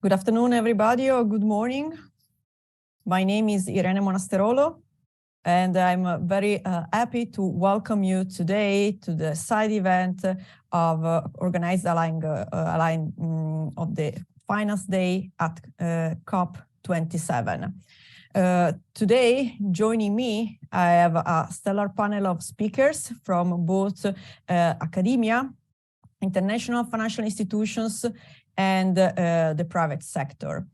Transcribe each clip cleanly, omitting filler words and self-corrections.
Good afternoon, everybody, or good morning. My name is Irene Monasterolo, and I'm very happy to welcome you today to the side event of organized of the Finance Day at COP27. Today, joining me, I have a stellar panel of speakers from both academia, international financial institutions, and the private sector.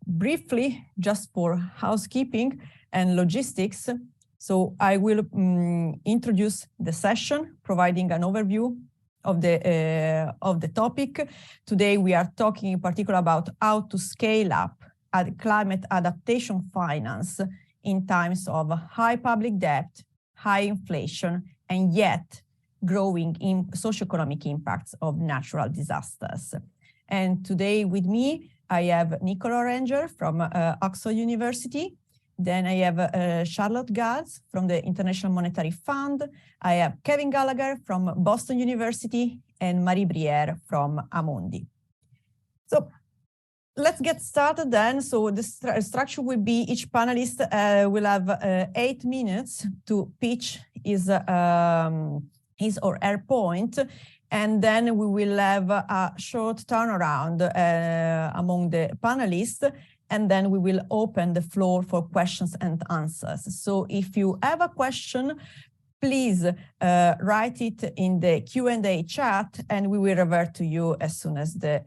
Briefly, just for housekeeping and logistics, so I will introduce the session, providing an overview of the topic. Today, we are talking in particular about how to scale up climate adaptation finance in times of high public debt, high inflation, and yet growing in socioeconomic impacts of natural disasters. And today with me, I have Nicola Ranger from Oxford University. Then I have Charlotte Gaz from the International Monetary Fund. I have Kevin Gallagher from Boston University and Marie Brière from Amundi. So let's get started then. So the structure will be each panelist will have 8 minutes to pitch his or her point, and then we will have a short turnaround among the panelists, and then we will open the floor for questions and answers. So if you have a question, please write it in the Q&A chat, and we will revert to you as soon as the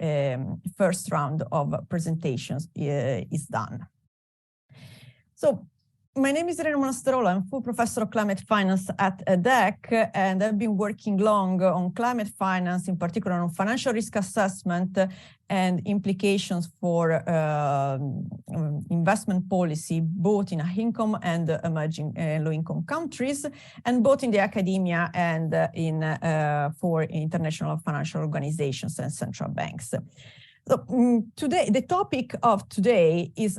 first round of presentations is done. So, my name is Irene Monasterolo. I'm full professor of climate finance at EDEC, and I've been working long on climate finance, in particular on financial risk assessment and implications for investment policy, both in high-income and emerging low-income countries, and both in the academia and for international financial organizations and central banks. So today, the topic of today is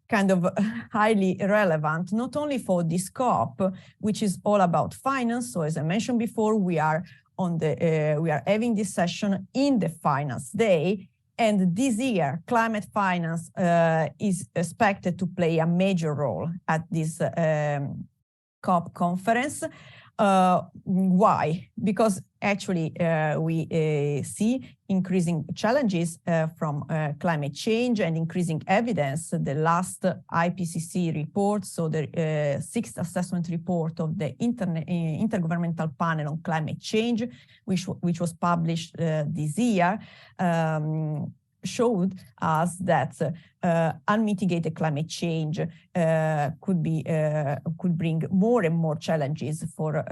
kind of highly relevant, not only for this COP, which is all about finance. So as I mentioned before, we are having this session in the Finance Day, and this year climate finance is expected to play a major role at this COP conference. Why? Because actually we see increasing challenges from climate change and increasing evidence. The last IPCC report, so the 6th assessment report of the Intergovernmental Panel on Climate Change, which was published this year, showed us that unmitigated climate change could bring more and more challenges for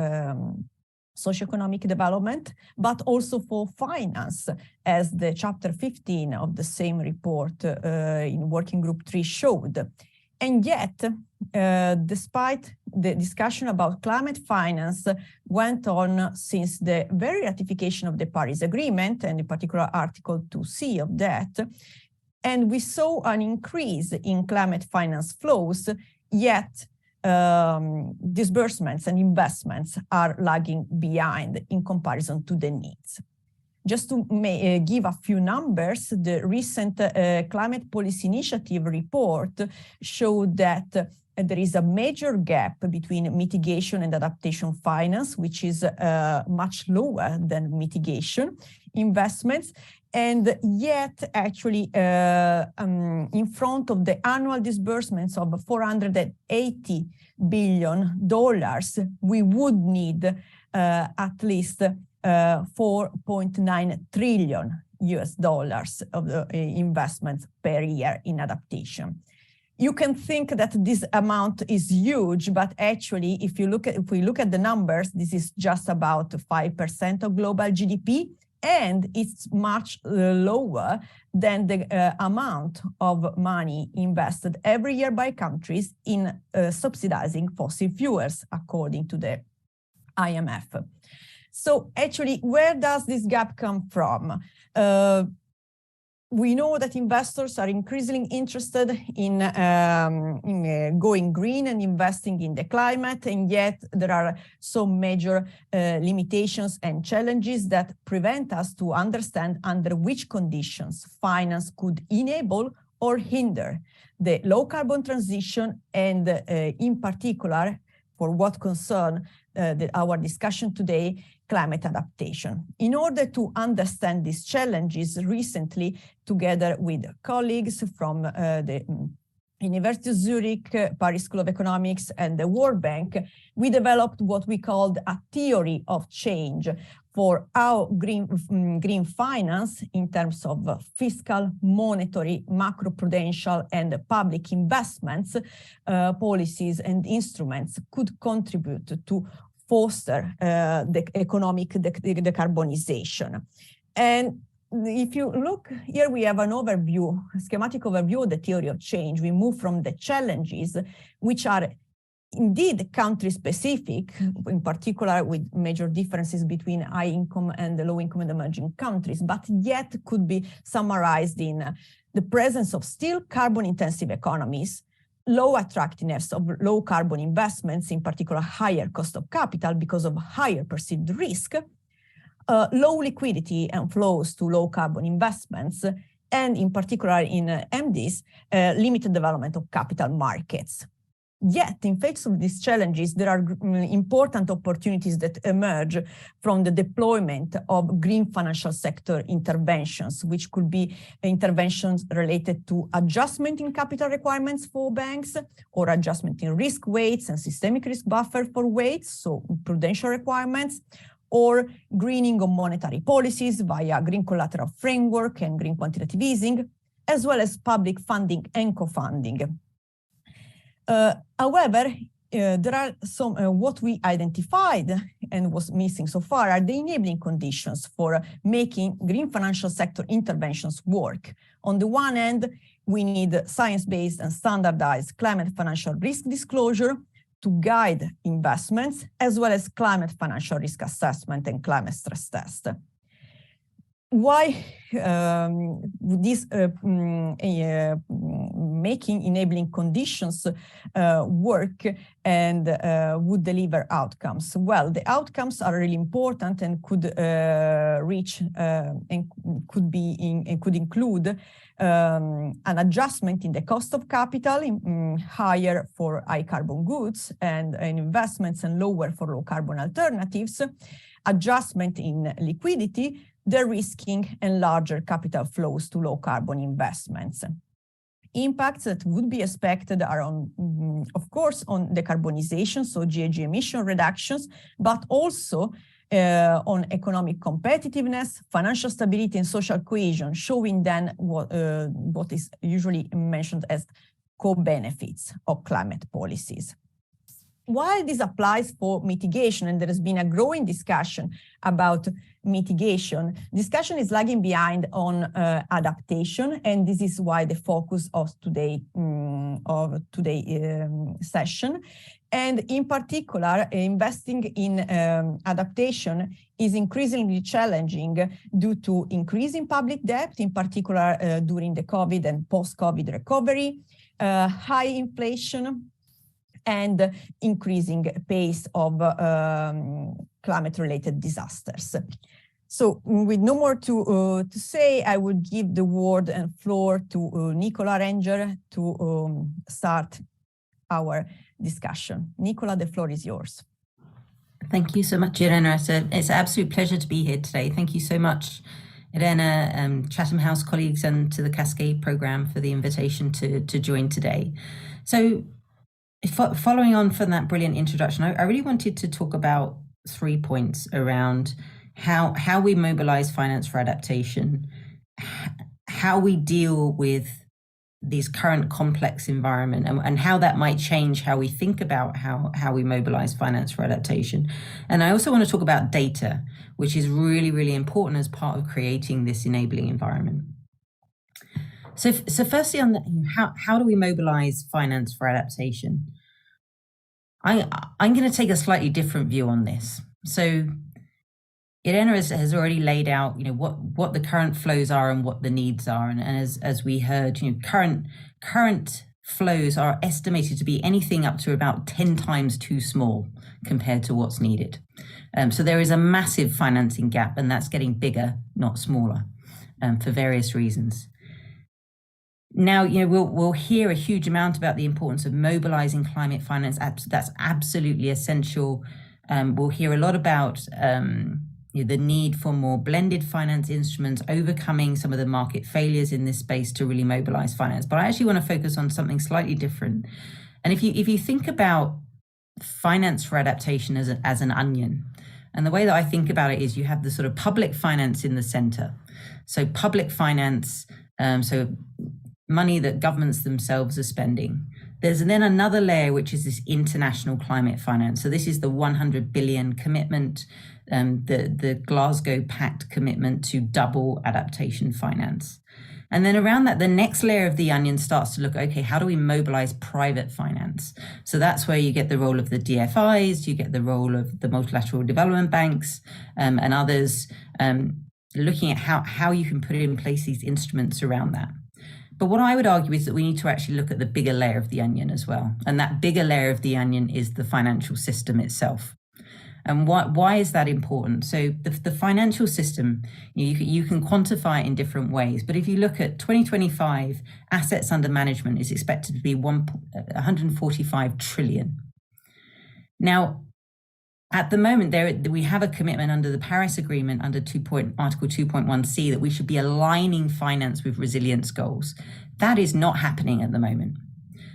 socioeconomic development, but also for finance, as the chapter 15 of the same report in Working Group 3 showed. And yet, despite the discussion about climate finance went on since the very ratification of the Paris Agreement, and in particular Article 2C of that, and we saw an increase in climate finance flows, yet disbursements and investments are lagging behind in comparison to the needs. Just to give a few numbers, the recent Climate Policy Initiative report showed that there is a major gap between mitigation and adaptation finance, which is much lower than mitigation investments. And yet, actually, in front of the annual disbursements of $480 billion, we would need at least $4.9 trillion of investments per year in adaptation. You can think that this amount is huge, but actually, if we look at the numbers, this is just about 5% of global GDP, and it's much lower than the amount of money invested every year by countries in subsidizing fossil fuels, according to the IMF. So actually, where does this gap come from? we know that investors are increasingly interested in going green and investing in the climate, and yet there are some major limitations and challenges that prevent us to understand under which conditions finance could enable or hinder the low carbon transition, and in particular, for what concerns our discussion today, climate adaptation. In order to understand these challenges, recently, together with colleagues from the University of Zurich, Paris School of Economics, and the World Bank, we developed what we called a theory of change for how green finance, in terms of fiscal, monetary, macroprudential, and public investments, policies, and instruments could contribute to foster the economic decarbonization. And if you look here, we have an overview, a schematic overview of the theory of change. We move from the challenges, which are indeed country-specific, in particular with major differences between high-income and low-income and emerging countries, but yet could be summarized in the presence of still carbon-intensive economies, low attractiveness of low carbon investments, in particular higher cost of capital because of higher perceived risk, low liquidity and flows to low carbon investments, and in particular in MDs, limited development of capital markets. Yet, in face of these challenges, there are important opportunities that emerge from the deployment of green financial sector interventions, which could be interventions related to adjustment in capital requirements for banks, or adjustment in risk weights and systemic risk buffer for weights, so prudential requirements, or greening of monetary policies via green collateral framework and green quantitative easing, as well as public funding and co-funding. However, there are some, what we identified and was missing so far are the enabling conditions for making green financial sector interventions work. On the one hand, we need science-based and standardized climate financial risk disclosure to guide investments, as well as climate financial risk assessment and climate stress test. Why this making enabling conditions work and would deliver outcomes? Well, the outcomes are really important and could reach and could include an adjustment in the cost of capital, higher for high carbon goods and investments, and lower for low carbon alternatives, adjustment in liquidity, de-risking, and larger capital flows to low carbon investments. Impacts that would be expected are on, of course, on decarbonization, so GHG emission reductions, but also on economic competitiveness, financial stability, and social cohesion, showing then what is usually mentioned as co-benefits of climate policies. While this applies for mitigation, and there has been a growing discussion about mitigation, discussion is lagging behind on adaptation, and this is why the focus of today's session. And in particular, investing in adaptation is increasingly challenging due to increasing public debt, in particular during the COVID and post-COVID recovery, high inflation, and increasing pace of climate-related disasters. So with no more to say, I would give the word and floor to Nicola Ranger to start our discussion. Nicola, the floor is yours. Thank you so much, Irena. It's an absolute pleasure to be here today. Thank you so much, Irena, Chatham House colleagues, and to the Cascade Programme for the invitation to join today. So following on from that brilliant introduction, I really wanted to talk about 3 points around how we mobilize finance for adaptation, how we deal with this current complex environment, and how that might change how we think about how we mobilize finance for adaptation. And I also want to talk about data, which is really, really important as part of creating this enabling environment. So firstly, on how do we mobilize finance for adaptation? I'm going to take a slightly different view on this. So Irena has already laid out, what the current flows are and what the needs are, and as we heard, current flows are estimated to be anything up to about 10 times too small compared to what's needed. So there is a massive financing gap, and that's getting bigger, not smaller, for various reasons. Now, we'll hear a huge amount about the importance of mobilizing climate finance. That's absolutely essential. We'll hear a lot about the need for more blended finance instruments, overcoming some of the market failures in this space to really mobilize finance. But I actually want to focus on something slightly different. And if you think about finance for adaptation as an onion, and the way that I think about it is you have the sort of public finance in the center. So public finance, so money that governments themselves are spending. There's then another layer, which is this international climate finance. So this is the 100 billion commitment, the Glasgow Pact commitment to double adaptation finance. And then around that, the next layer of the onion starts to look, okay, how do we mobilize private finance? So that's where you get the role of the DFIs, you get the role of the multilateral development banks and others, looking at how you can put in place these instruments around that. But what I would argue is that we need to actually look at the bigger layer of the onion as well. And that bigger layer of the onion is the financial system itself. And why is that important? So the financial system, you can quantify it in different ways. But if you look at 2025, assets under management is expected to be 145 trillion. Now, at the moment, we have a commitment under the Paris Agreement, under Article 2.1c, that we should be aligning finance with resilience goals. That is not happening at the moment.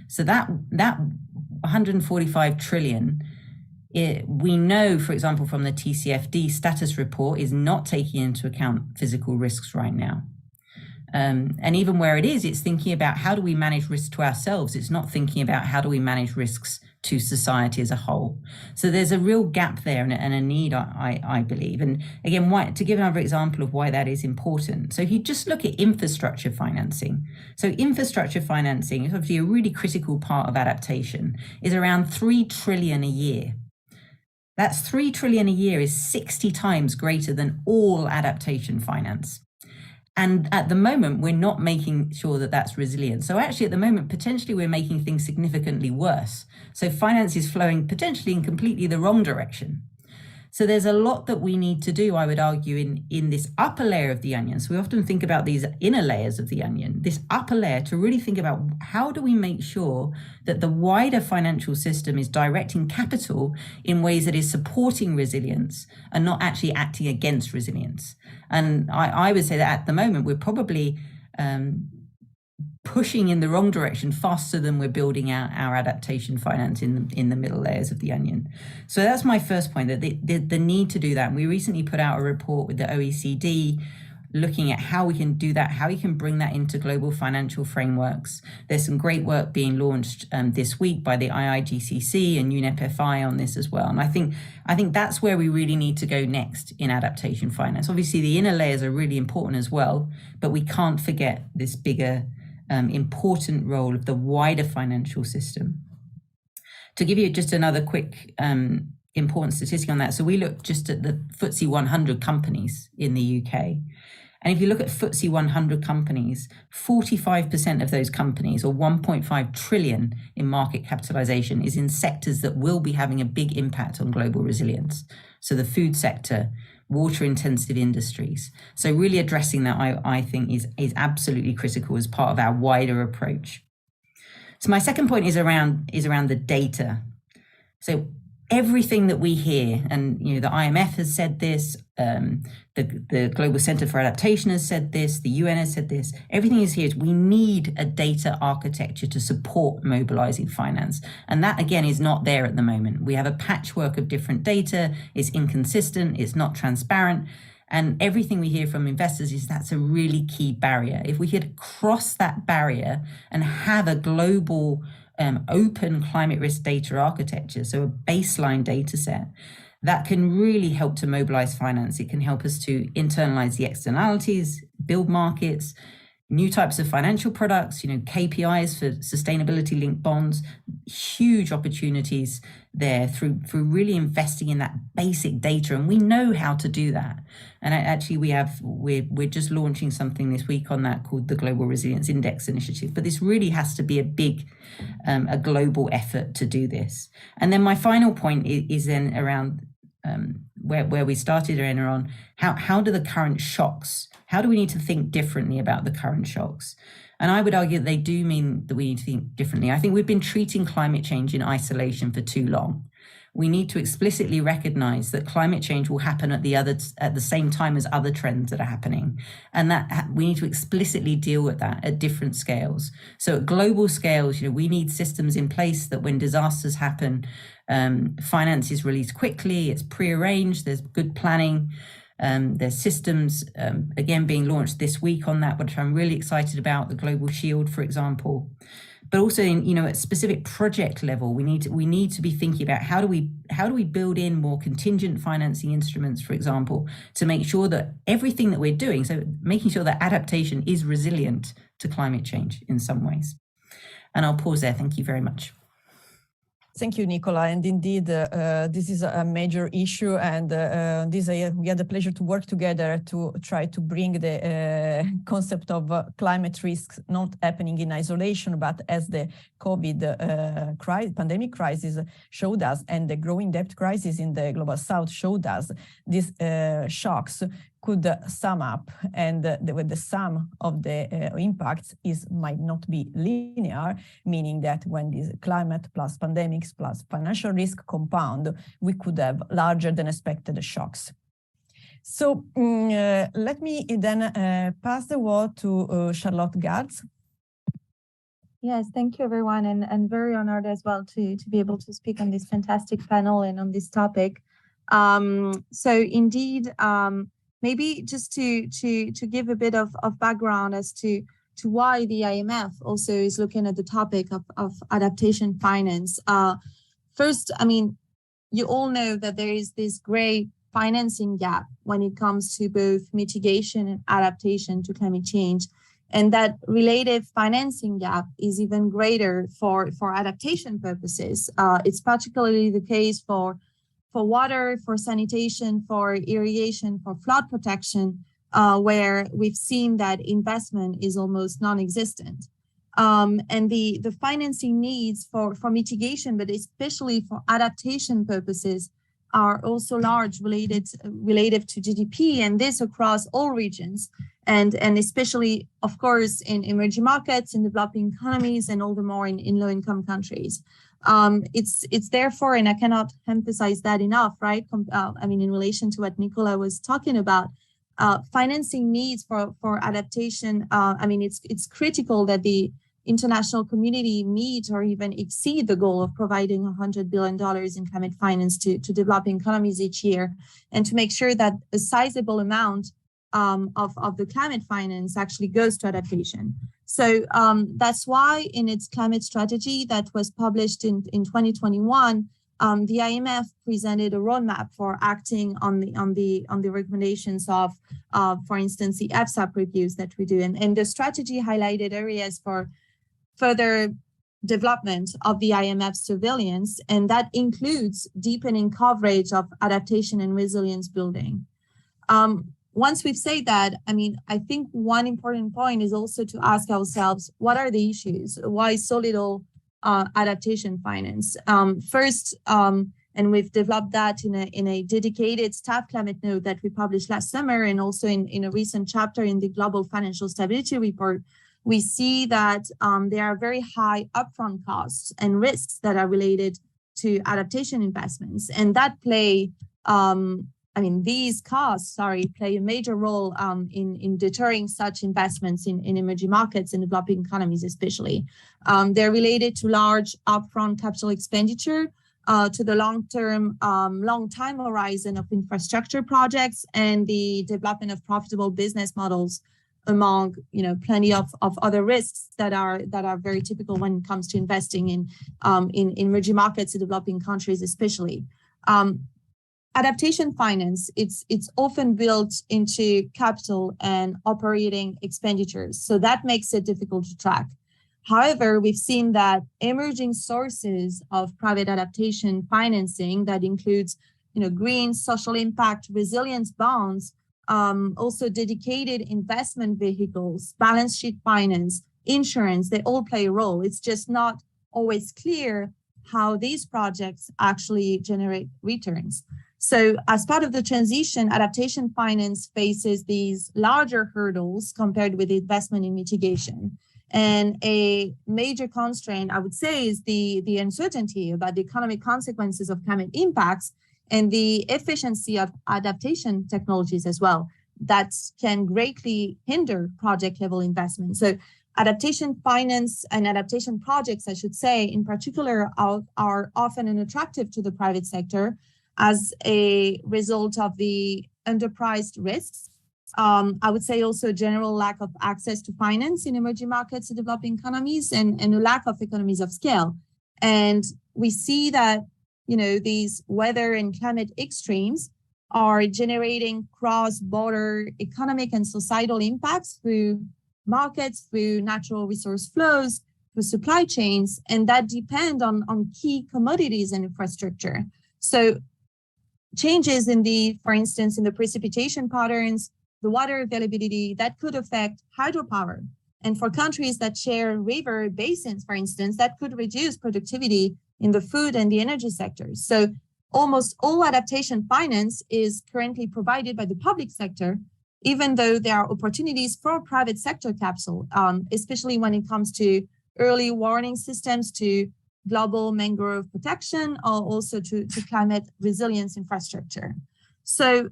So that 145 trillion, we know, for example, from the TCFD status report, is not taking into account physical risks right now. And even where it is, it's thinking about how do we manage risks to ourselves. It's not thinking about how do we manage risks to society as a whole. So there's a real gap there and a need, I believe. And again, to give another example of why that is important. So if you just look at infrastructure financing. So infrastructure financing is obviously a really critical part of adaptation, is around 3 trillion a year. That's 3 trillion a year is 60 times greater than all adaptation finance. And at the moment, we're not making sure that that's resilient. So actually, at the moment, potentially we're making things significantly worse. So finance is flowing potentially in completely the wrong direction. So there's a lot that we need to do, I would argue, in this upper layer of the onion. So we often think about these inner layers of the onion, this upper layer, to really think about how do we make sure that the wider financial system is directing capital in ways that is supporting resilience and not actually acting against resilience. And I would say that at the moment, we're probably pushing in the wrong direction faster than we're building out our adaptation finance in the middle layers of the onion. So that's my first point, that the need to do that. And we recently put out a report with the OECD looking at how we can do that, how we can bring that into global financial frameworks. There's some great work being launched this week by the IIGCC and UNEP-FI on this as well. And I think that's where we really need to go next in adaptation finance. Obviously, the inner layers are really important as well, but we can't forget this bigger important role of the wider financial system. To give you just another quick important statistic on that, so we looked just at the FTSE 100 companies in the UK. And if you look at FTSE 100 companies, 45% of those companies, or 1.5 trillion in market capitalization, is in sectors that will be having a big impact on global resilience. So the food sector, water-intensive industries. So really addressing that, I think, is absolutely critical as part of our wider approach. So my second point is around the data. So everything that we hear, and the IMF has said this, the Global Center for Adaptation has said this, the UN has said this, everything is here is we need a data architecture to support mobilizing finance. And that, again, is not there at the moment. We have a patchwork of different data, it's inconsistent, it's not transparent. And everything we hear from investors is that's a really key barrier. If we could cross that barrier and have a global open climate risk data architecture, so a baseline data set, that can really help to mobilize finance. It can help us to internalize the externalities, build markets, new types of financial products, KPIs for sustainability linked bonds, huge opportunities there through really investing in that basic data. And we know how to do that. And actually we're just launching something this week on that called the Global Resilience Index Initiative. But this really has to be a global effort to do this. And then my final point is then around where we started, Irena, on how do the current shocks, how do we need to think differently about the current shocks? And I would argue that they do mean that we need to think differently. I think we've been treating climate change in isolation for too long. We need to explicitly recognize that climate change will happen at the same time as other trends that are happening. And that we need to explicitly deal with that at different scales. So at global scales, we need systems in place that when disasters happen, finance is released quickly, it's prearranged, there's good planning. There's systems, again, being launched this week on that, which I'm really excited about, the Global Shield, for example. But also at specific project level, we need to be thinking about how do we build in more contingent financing instruments, for example, to make sure that everything that we're doing, so making sure that adaptation is resilient to climate change in some ways. And I'll pause there. Thank you very much. Thank you, Nicola. And indeed, this is a major issue, and we had the pleasure to work together to try to bring the concept of climate risks not happening in isolation, but as the COVID pandemic crisis showed us, and the growing debt crisis in the global south showed us, these shocks could sum up, and the sum of the impacts might not be linear, meaning that when this climate plus pandemics plus financial risk compound, we could have larger than expected shocks. So let me then pass the word to Charlotte Gartz. Yes, thank you, everyone, and very honored as well to be able to speak on this fantastic panel and on this topic. So indeed, maybe just to give a bit of background as to why the IMF also is looking at the topic of adaptation finance. First, you all know that there is this great financing gap when it comes to both mitigation and adaptation to climate change. And that related financing gap is even greater for adaptation purposes. It's particularly the case for water, for sanitation, for irrigation, for flood protection, where we've seen that investment is almost non-existent. And the financing needs for mitigation, but especially for adaptation purposes, are also large related to GDP, and this across all regions, and especially, of course, in emerging markets, in developing economies, and all the more in low-income countries. It's therefore, and I cannot emphasize that enough, right? In relation to what Nicola was talking about, financing needs for adaptation. It's critical that the international community meet or even exceed the goal of providing $100 billion in climate finance to developing economies each year, and to make sure that a sizable amount of the climate finance actually goes to adaptation. So that's why in its climate strategy that was published in 2021, the IMF presented a roadmap for acting on the recommendations of, for instance, the FSAP reviews that we do. And the strategy highlighted areas for further development of the IMF surveillance, and that includes deepening coverage of adaptation and resilience building. Once we've said that, I think one important point is also to ask ourselves, what are the issues? Why so little adaptation finance? First, and we've developed that in a dedicated staff climate note that we published last summer, and also in a recent chapter in the Global Financial Stability Report, we see that there are very high upfront costs and risks that are related to adaptation investments, and that play these costs, play a major role in deterring such investments in emerging markets and developing economies especially. They're related to large upfront capital expenditure, to the long time horizon of infrastructure projects, and the development of profitable business models, among plenty of other risks that are very typical when it comes to investing in emerging markets and developing countries especially. adaptation finance, it's often built into capital and operating expenditures. So that makes it difficult to track. However, we've seen that emerging sources of private adaptation financing that includes, green, social impact, resilience bonds, also dedicated investment vehicles, balance sheet finance, insurance, they all play a role. It's just not always clear how these projects actually generate returns. So as part of the transition, adaptation finance faces these larger hurdles compared with investment in mitigation. And a major constraint, I would say, is the uncertainty about the economic consequences of climate impacts and the efficiency of adaptation technologies as well. That can greatly hinder project level investment. So adaptation finance and adaptation projects, I should say, in particular, are often unattractive to the private sector as a result of the underpriced risks. I would say also general lack of access to finance in emerging markets and developing economies and a lack of economies of scale. And we see that, these weather and climate extremes are generating cross-border economic and societal impacts through markets, through natural resource flows, through supply chains, and that depend on key commodities and infrastructure. So changes for instance, in the precipitation patterns, the water availability, that could affect hydropower. And for countries that share river basins, for instance, that could reduce productivity in the food and the energy sectors. So almost all adaptation finance is currently provided by the public sector, even though there are opportunities for private sector capital, especially when it comes to early warning systems, to global mangrove protection, or also to climate resilience infrastructure. So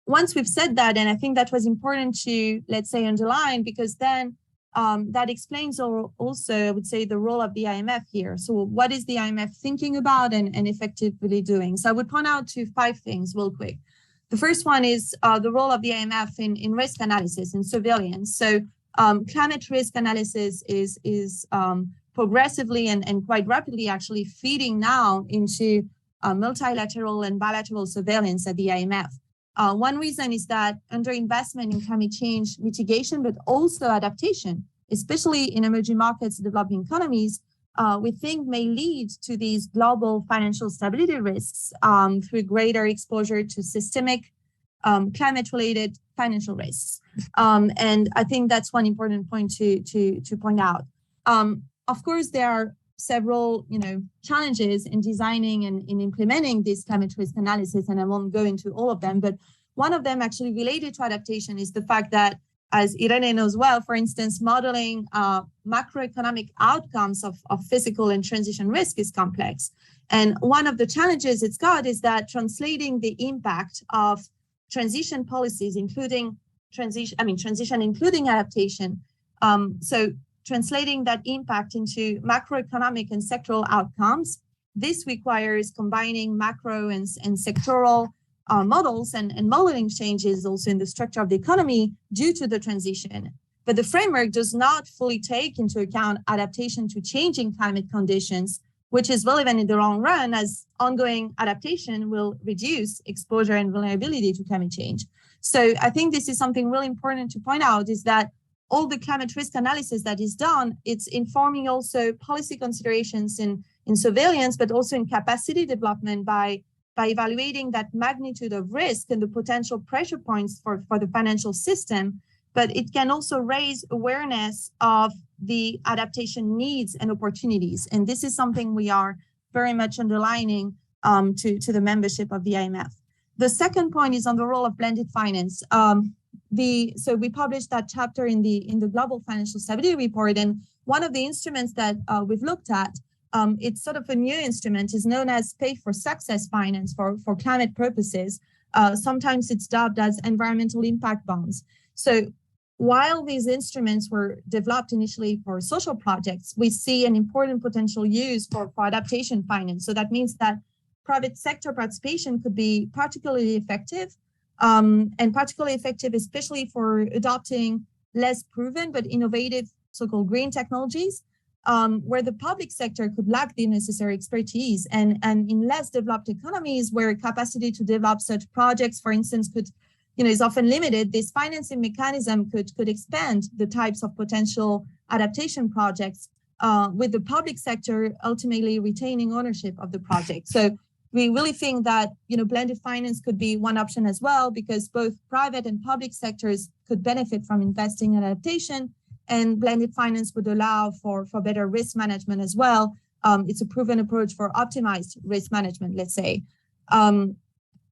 once we've said that, and I think that was important to, let's say, underline, because then that explains also, I would say, the role of the IMF here. So what is the IMF thinking about and effectively doing? So I would point out to 5 things real quick. The first one is the role of the IMF in risk analysis and surveillance. So climate risk analysis is progressively and quite rapidly actually feeding now into multilateral and bilateral surveillance at the IMF. One reason is that underinvestment in climate change mitigation, but also adaptation, especially in emerging markets, developing economies, we think may lead to these global financial stability risks through greater exposure to systemic climate-related financial risks. And I think that's one important point to point out. Of course, there are several challenges in designing and in implementing this climate risk analysis, and I won't go into all of them, but one of them actually related to adaptation is the fact that, as Irene knows well, for instance, modeling macroeconomic outcomes of physical and transition risk is complex. And one of the challenges it's got is that translating the impact of transition policies, including transition including adaptation, so translating that impact into macroeconomic and sectoral outcomes, this requires combining macro and sectoral models and modeling changes also in the structure of the economy due to the transition. But the framework does not fully take into account adaptation to changing climate conditions, which is relevant in the long run as ongoing adaptation will reduce exposure and vulnerability to climate change. So I think this is something really important to point out, is that all the climate risk analysis that is done, it's informing also policy considerations in surveillance, but also in capacity development by evaluating that magnitude of risk and the potential pressure points for the financial system. But it can also raise awareness of the adaptation needs and opportunities. And this is something we are very much underlining to the membership of the IMF. The second point is on the role of blended finance. So we published that chapter in the Global Financial Stability Report, and one of the instruments that we've looked at, it's sort of a new instrument, is known as Pay for Success finance for climate purposes. Sometimes it's dubbed as environmental impact bonds. So while these instruments were developed initially for social projects, we see an important potential use for adaptation finance. So that means that private sector participation could be particularly effective, and particularly effective, especially for adopting less proven but innovative so-called green technologies. where the public sector could lack the necessary expertise, and in less developed economies where capacity to develop such projects, for instance, could, is often limited, this financing mechanism could expand the types of potential adaptation projects, with the public sector ultimately retaining ownership of the project. So we really think that, blended finance could be one option as well, because both private and public sectors could benefit from investing in adaptation, and blended finance would allow for better risk management as well. It's a proven approach for optimized risk management, let's say.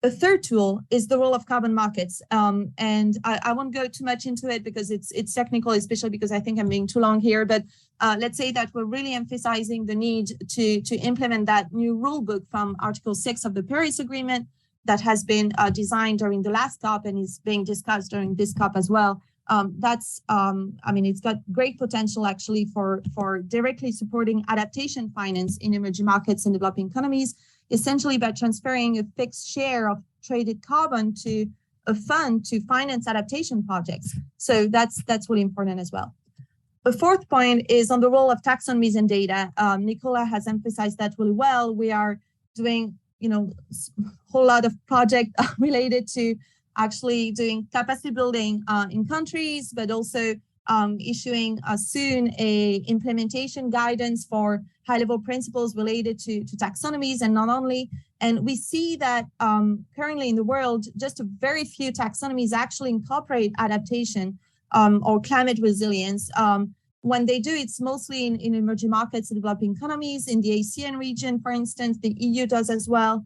A third tool is the role of carbon markets. And I won't go too much into it because it's technical, especially because I think I'm being too long here. But let's say that we're really emphasizing the need to implement that new rule book from Article 6 of the Paris Agreement that has been designed during the last COP and is being discussed during this COP as well. It's got great potential actually for directly supporting adaptation finance in emerging markets and developing economies, essentially by transferring a fixed share of traded carbon to a fund to finance adaptation projects. So that's really important as well. The fourth point is on the role of taxonomies and data. Nicola has emphasized that really well. We are doing, a whole lot of projects related to actually doing capacity building in countries, but also issuing soon a implementation guidance for high-level principles related to taxonomies, and not only. And we see that currently in the world, just a very few taxonomies actually incorporate adaptation or climate resilience. When they do, it's mostly in emerging markets and developing economies. In the ASEAN region, for instance, the EU does as well.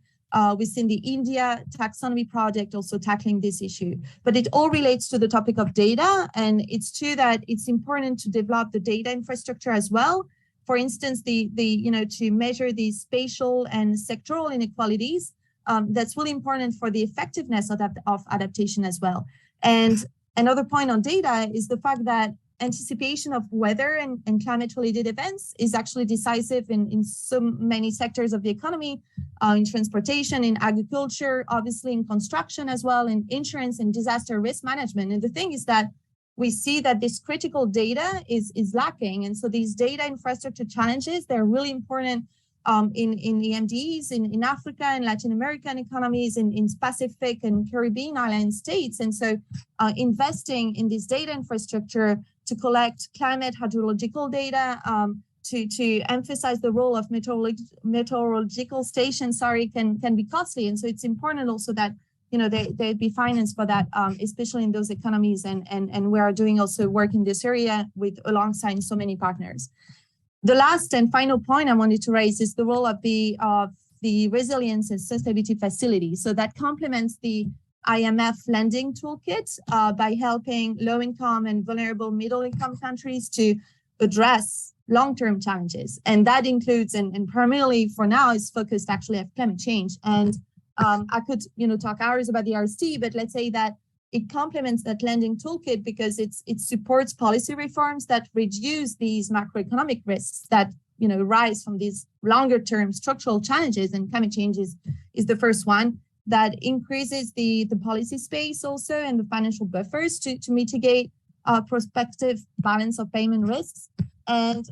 We've seen the India taxonomy project also tackling this issue, but it all relates to the topic of data. And it's true that it's important to develop the data infrastructure as well. For instance, to measure the spatial and sectoral inequalities. That's really important for the effectiveness of adaptation as well. And another point on data is the fact that anticipation of weather and climate-related events is actually decisive in so many sectors of the economy, in transportation, in agriculture, obviously in construction as well, in insurance and disaster risk management. And the thing is that we see that this critical data is lacking. And so these data infrastructure challenges, they're really important in EMDs, in Africa and Latin American economies, in Pacific and Caribbean island states. And so investing in this data infrastructure to collect climate hydrological data, to emphasize the role of meteorological stations, can be costly. And so it's important also that, they be financed for that, especially in those economies. And we are doing also work in this area alongside so many partners. The last and final point I wanted to raise is the role of the resilience and sustainability facility. So that complements the IMF lending toolkit by helping low-income and vulnerable middle-income countries to address long-term challenges. And that includes, and primarily for now, is focused actually on climate change. And I could, talk hours about the RST, but let's say that it complements that lending toolkit because it supports policy reforms that reduce these macroeconomic risks that, rise from these longer-term structural challenges, and climate change is the first one. That increases the policy space also and the financial buffers to mitigate prospective balance of payment risks. And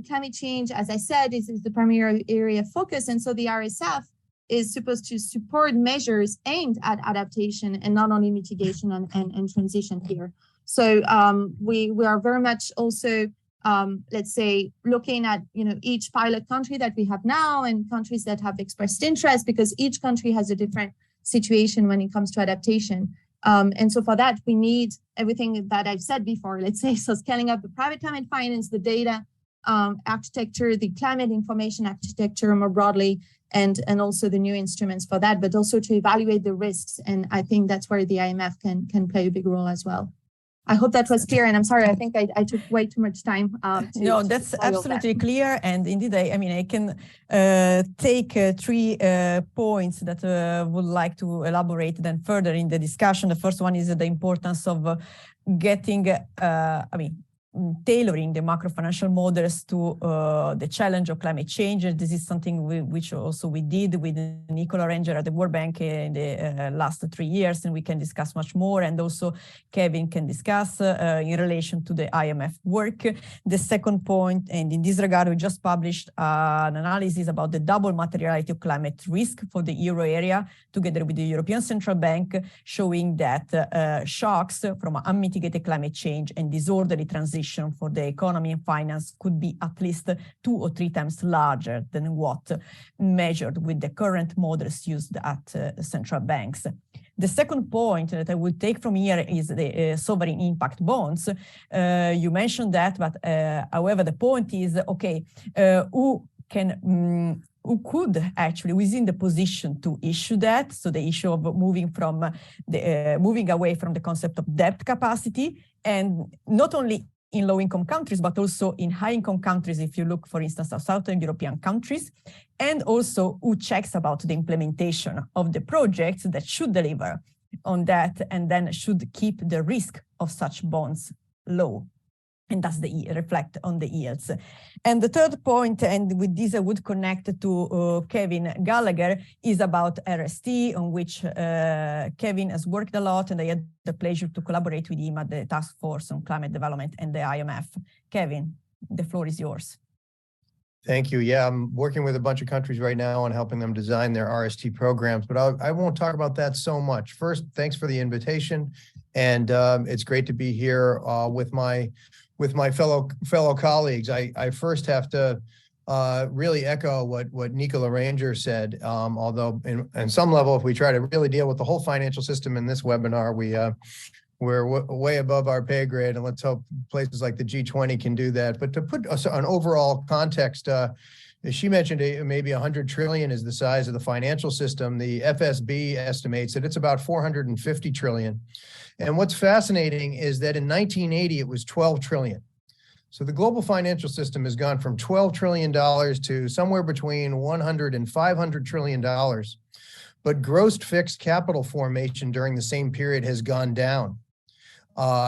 climate change, as I said, is the primary area of focus. And so the RSF is supposed to support measures aimed at adaptation and not only mitigation and transition here. So we are very much also, let's say, looking at each pilot country that we have now and countries that have expressed interest, because each country has a different situation when it comes to adaptation. And so for that, we need everything that I've said before, let's say, so scaling up the private climate finance, the data architecture, the climate information architecture more broadly, and also the new instruments for that, but also to evaluate the risks. And I think that's where the IMF can play a big role as well. I hope that was clear, and I'm sorry, I think I took way too much time. No, that's absolutely clear, and indeed, I can take 3 points that would like to elaborate then further in the discussion. The first one is the importance of getting, tailoring the macro-financial models to the challenge of climate change. And this is something which also we did with Nicola Ranger at the World Bank in the last 3 years, and we can discuss much more. And also Kevin can discuss in relation to the IMF work. The second point, and in this regard, we just published an analysis about the double materiality of climate risk for the euro area, together with the European Central Bank, showing that shocks from unmitigated climate change and disorderly transition for the economy and finance could be at least 2 or 3 times larger than what measured with the current models used at central banks. The second point that I would take from here is the sovereign impact bonds. You mentioned that, but however, the point is, okay, who could actually, who is in the position to issue that? So the issue of moving away from the concept of debt capacity, and not only in low-income countries, but also in high-income countries, if you look, for instance, at Southern European countries, and also who checks about the implementation of the projects that should deliver on that, and then should keep the risk of such bonds low, and thus reflect on the yields. And the third point, and with this I would connect to Kevin Gallagher, is about RST, on which Kevin has worked a lot, and I had the pleasure to collaborate with him at the Task Force on Climate Development and the IMF. Kevin, the floor is yours. Thank you. Yeah, I'm working with a bunch of countries right now on helping them design their RST programs, but I won't talk about that so much. First, thanks for the invitation, and it's great to be here with my fellow colleagues. I first have to really echo what Nicola Ranger said, although in some level, if we try to really deal with the whole financial system in this webinar, we're way above our pay grade, and let's hope places like the G20 can do that. But to put an overall context, she mentioned maybe 100 trillion is the size of the financial system. The FSB estimates that it's about 450 trillion. And what's fascinating is that in 1980, it was 12 trillion. So the global financial system has gone from $12 trillion to somewhere between 100 and 500 trillion dollars. But gross fixed capital formation during the same period has gone down,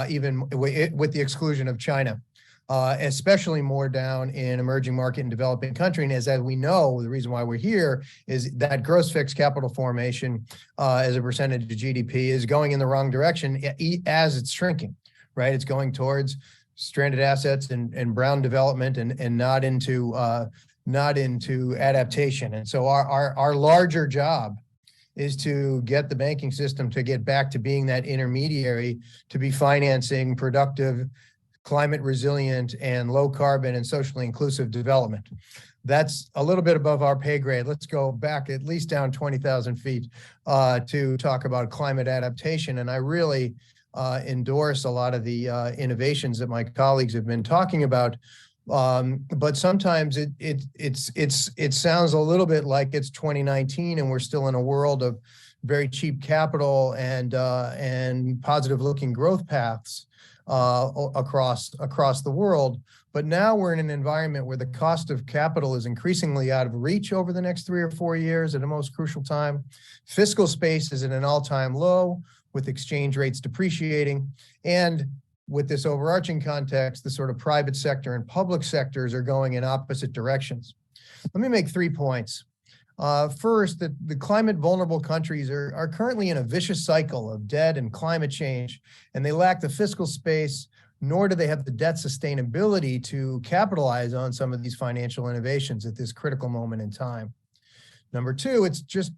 even with the exclusion of China, especially more down in emerging market and developing country. And as we know, the reason why we're here is that gross fixed capital formation as a percentage of GDP is going in the wrong direction as it's shrinking, right? It's going towards stranded assets and brown development and not into adaptation. And so our larger job is to get the banking system to get back to being that intermediary, to be financing productive, climate resilient, and low carbon and socially inclusive development. That's a little bit above our pay grade. Let's go back at least down 20,000 feet to talk about climate adaptation. And I really endorse a lot of the innovations that my colleagues have been talking about. But sometimes it sounds a little bit like it's 2019 and we're still in a world of very cheap capital and positive looking growth paths across the world. But now we're in an environment where the cost of capital is increasingly out of reach over the next 3 or 4 years at a most crucial time. Fiscal space is at an all-time low with exchange rates depreciating, and with this overarching context, the sort of private sector and public sectors are going in opposite directions. Let me make 3 points. First, that the climate vulnerable countries are currently in a vicious cycle of debt and climate change, and they lack the fiscal space, nor do they have the debt sustainability to capitalize on some of these financial innovations at this critical moment in time. Number 2, it's just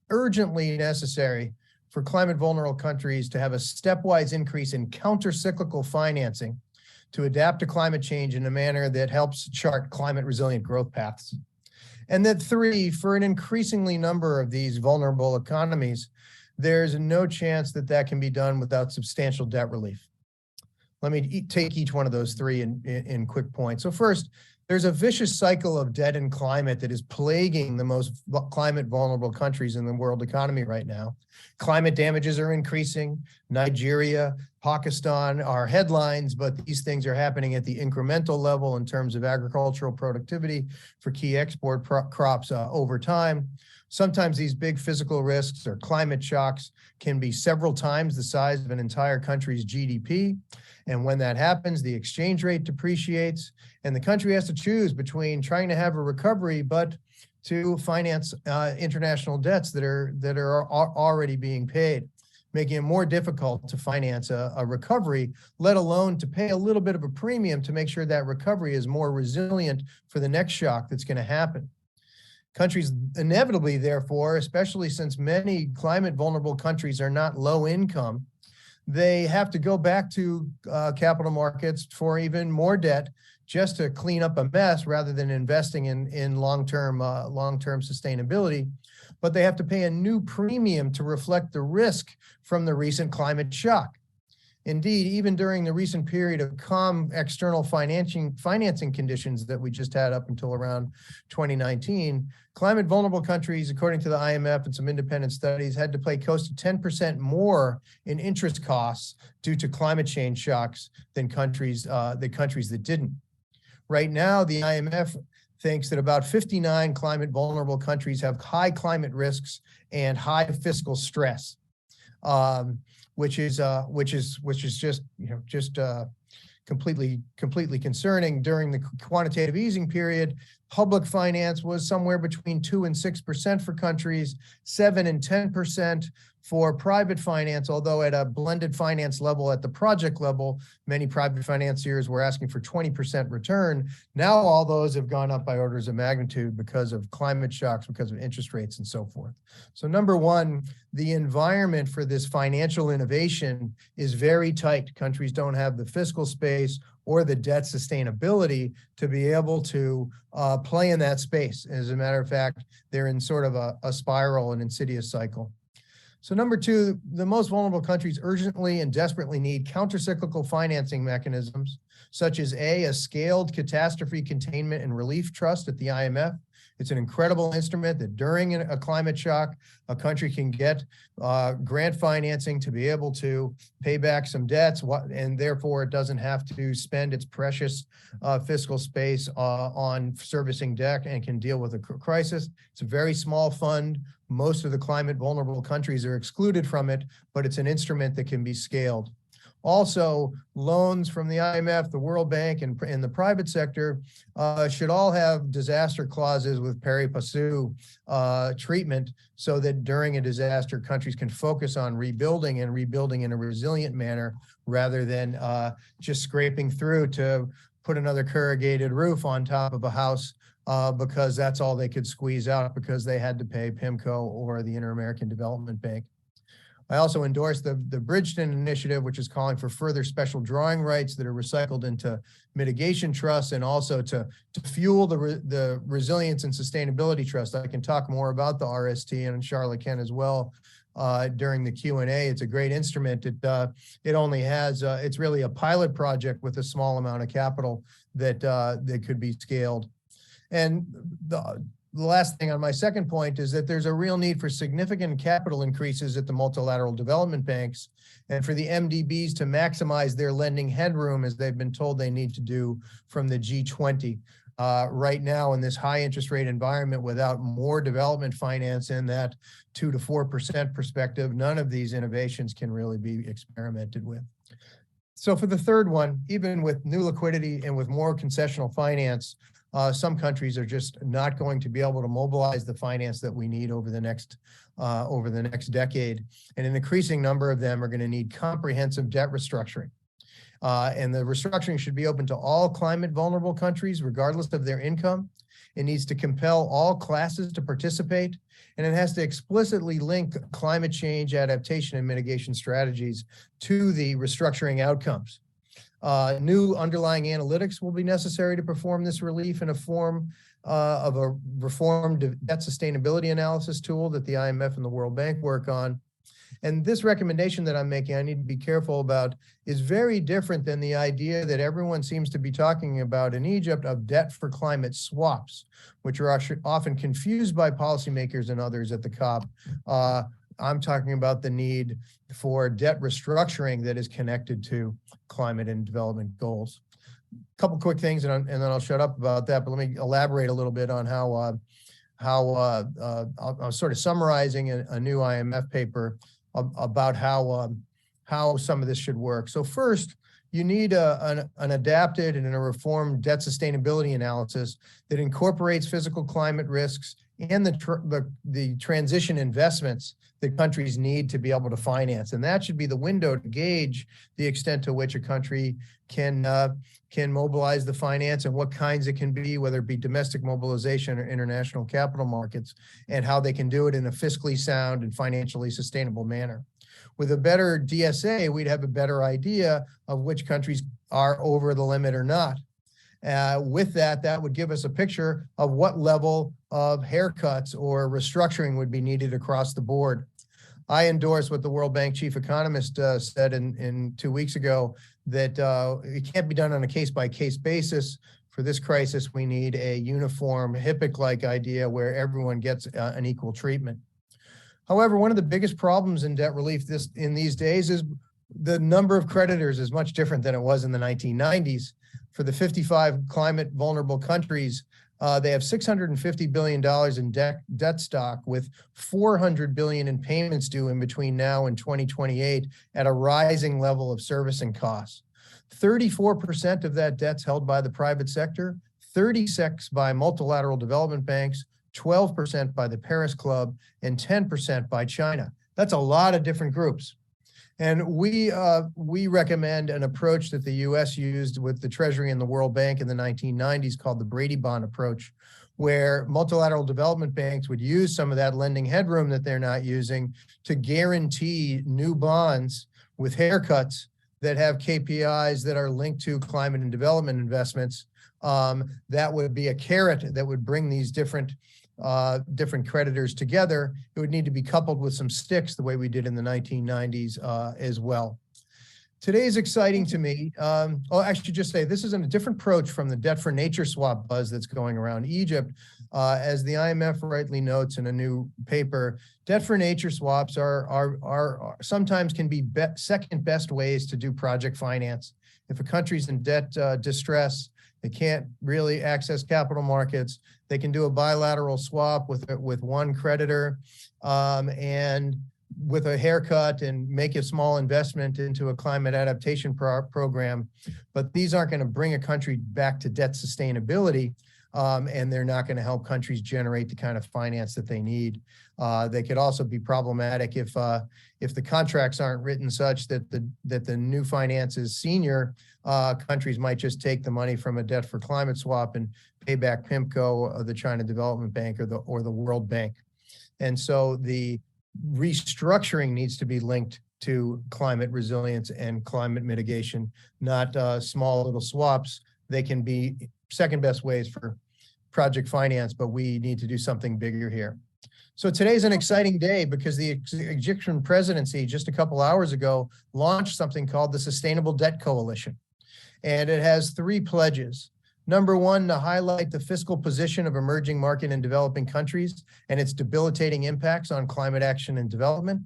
urgently necessary for climate vulnerable countries to have a stepwise increase in counter-cyclical financing to adapt to climate change in a manner that helps chart climate resilient growth paths. And then 3, for an increasingly number of these vulnerable economies, there's no chance that that can be done without substantial debt relief. Let me take each one of those 3 in quick points. So first, There's a vicious cycle of debt and climate that is plaguing the most climate vulnerable countries in the world economy right now. Climate damages are increasing. Nigeria, Pakistan are headlines, but these things are happening at the incremental level in terms of agricultural productivity for key export crops over time. Sometimes these big physical risks or climate shocks can be several times the size of an entire country's GDP. And when that happens, the exchange rate depreciates, and the country has to choose between trying to have a recovery, but to finance international debts that are already being paid, making it more difficult to finance a recovery, let alone to pay a little bit of a premium to make sure that recovery is more resilient for the next shock that's going to happen. Countries inevitably, therefore, especially since many climate vulnerable countries are not low income, they have to go back to capital markets for even more debt just to clean up a mess rather than investing in long-term sustainability. But they have to pay a new premium to reflect the risk from the recent climate shock. Indeed, even during the recent period of calm external financing conditions that we just had up until around 2019, climate vulnerable countries, according to the IMF and some independent studies, had to pay close to 10% more in interest costs due to climate change shocks than countries that didn't. Right now, the IMF thinks that about 59 climate vulnerable countries have high climate risks and high fiscal stress. Which is just completely concerning. During the quantitative easing period, public finance was somewhere between 2% and 6% for countries, 7% and 10% for private finance, although at a blended finance level, at the project level, many private financiers were asking for 20% return. Now all those have gone up by orders of magnitude because of climate shocks, because of interest rates and so forth. So number one, the environment for this financial innovation is very tight. Countries don't have the fiscal space or the debt sustainability to be able to play in that space. As a matter of fact, they're in sort of a spiral, an insidious cycle. So number two, the most vulnerable countries urgently and desperately need countercyclical financing mechanisms, such as a scaled catastrophe containment and relief trust at the IMF. It's an incredible instrument that during a climate shock, a country can get grant financing to be able to pay back some debts, and therefore it doesn't have to spend its precious fiscal space on servicing debt and can deal with a crisis. It's a very small fund. Most of the climate vulnerable countries are excluded from it, but it's an instrument that can be scaled. Also, loans from the IMF, the World Bank, and the private sector should all have disaster clauses with pari passu treatment so that during a disaster, countries can focus on rebuilding in a resilient manner rather than just scraping through to put another corrugated roof on top of a house because that's all they could squeeze out because they had to pay PIMCO or the Inter-American Development Bank. I also endorsed the Bridgeton Initiative, which is calling for further special drawing rights that are recycled into mitigation trusts and also to fuel the resilience and sustainability trust. I can talk more about the RST, and Charlotte can as well during the Q&A. It's a great instrument. It only has, it's really a pilot project with a small amount of capital that could be scaled. And the last thing on my second point is that there's a real need for significant capital increases at the multilateral development banks and for the MDBs to maximize their lending headroom as they've been told they need to do from the G20. Right now in this high interest rate environment without more development finance in that 2 to 4% perspective, none of these innovations can really be experimented with. So for the third one, even with new liquidity and with more concessional finance, some countries are just not going to be able to mobilize the finance that we need over the next decade. And an increasing number of them are going to need comprehensive debt restructuring. And the restructuring should be open to all climate vulnerable countries, regardless of their income. It needs to compel all classes to participate, and it has to explicitly link climate change, adaptation, and mitigation strategies to the restructuring outcomes. New underlying analytics will be necessary to perform this relief in a form of a reformed debt sustainability analysis tool that the IMF and the World Bank work on. And this recommendation that I'm making, I need to be careful about, is very different than the idea that everyone seems to be talking about in Egypt of debt for climate swaps, which are often confused by policymakers and others at the COP. I'm talking about the need for debt restructuring that is connected to climate and development goals. A couple quick things, and then I'll shut up about that, but let me elaborate a little bit on how I'm sort of summarizing a new IMF paper about how some of this should work. So first, you need an adapted and a reformed debt sustainability analysis that incorporates physical climate risks and the transition investments that countries need to be able to finance. And that should be the window to gauge the extent to which a country can mobilize the finance and what kinds it can be, whether it be domestic mobilization or international capital markets, and how they can do it in a fiscally sound and financially sustainable manner. With a better DSA, we'd have a better idea of which countries are over the limit or not. With that would give us a picture of what level of haircuts or restructuring would be needed across the board. I endorse what the World Bank chief economist said in 2 weeks ago, that it can't be done on a case-by-case basis. For this crisis, we need a uniform, HIPC-like idea where everyone gets an equal treatment. However, one of the biggest problems in debt relief in these days is the number of creditors is much different than it was in the 1990s. For the 55 climate vulnerable countries, they have $650 billion in debt stock, with $400 billion in payments due in between now and 2028 at a rising level of servicing costs. 34% of that debt's held by the private sector, 36% by multilateral development banks, 12% by the Paris Club, and 10% by China. That's a lot of different groups. And we recommend an approach that the US used with the Treasury and the World Bank in the 1990s called the Brady Bond approach, where multilateral development banks would use some of that lending headroom that they're not using to guarantee new bonds with haircuts that have KPIs that are linked to climate and development investments. That would be a carrot that would bring these different creditors together. It would need to be coupled with some sticks the way we did in the 1990s as well. Today is exciting to me. I should just say this is a different approach from the debt for nature swap buzz that's going around Egypt. As the IMF rightly notes in a new paper, debt for nature swaps are sometimes can be second best ways to do project finance. If a country's in debt distress, they can't really access capital markets, they can do a bilateral swap with one creditor and with a haircut and make a small investment into a climate adaptation program. But these aren't going to bring a country back to debt sustainability, and they're not going to help countries generate the kind of finance that they need. They could also be problematic if the contracts aren't written such that the new finance is senior. Countries might just take the money from a debt for climate swap and pay back PIMCO, the China Development Bank, or the World Bank. And so the restructuring needs to be linked to climate resilience and climate mitigation, not small little swaps. They can be second best ways for project finance, but we need to do something bigger here. So today's an exciting day because the Egyptian presidency just a couple hours ago launched something called the Sustainable Debt Coalition. And it has 3 pledges. Number 1, to highlight the fiscal position of emerging market and developing countries and its debilitating impacts on climate action and development.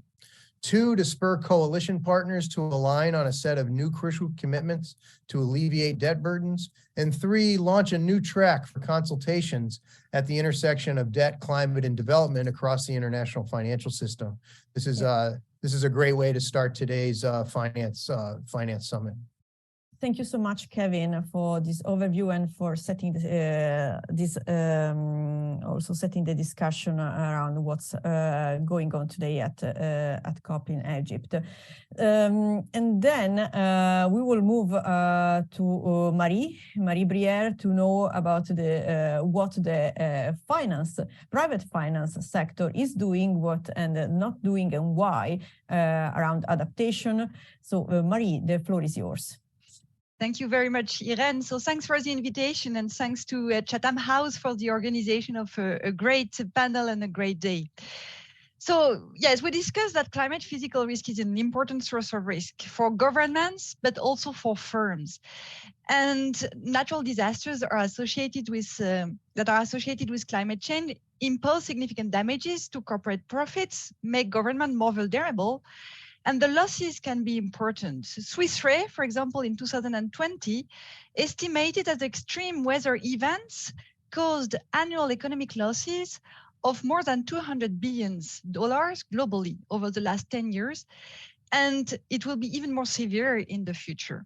2, to spur coalition partners to align on a set of new crucial commitments to alleviate debt burdens. And 3, launch a new track for consultations at the intersection of debt, climate, and development across the international financial system. This is a great way to start today's finance summit. Thank you so much, Kevin, for this overview and for setting also setting the discussion around what's going on today at COP in Egypt. And then we will move to Marie Briere to know about what the private finance sector is doing, what and not doing, and why around adaptation. So Marie, the floor is yours. Thank you very much, Irene. So thanks for the invitation, and thanks to Chatham House for the organization of a great panel and a great day. So yes, we discussed that climate physical risk is an important source of risk for governments, but also for firms. And natural disasters are associated with climate change impose significant damages to corporate profits, make government more vulnerable, and the losses can be important. Swiss Re, for example, in 2020, estimated that extreme weather events caused annual economic losses of more than $200 billion globally over the last 10 years, and it will be even more severe in the future.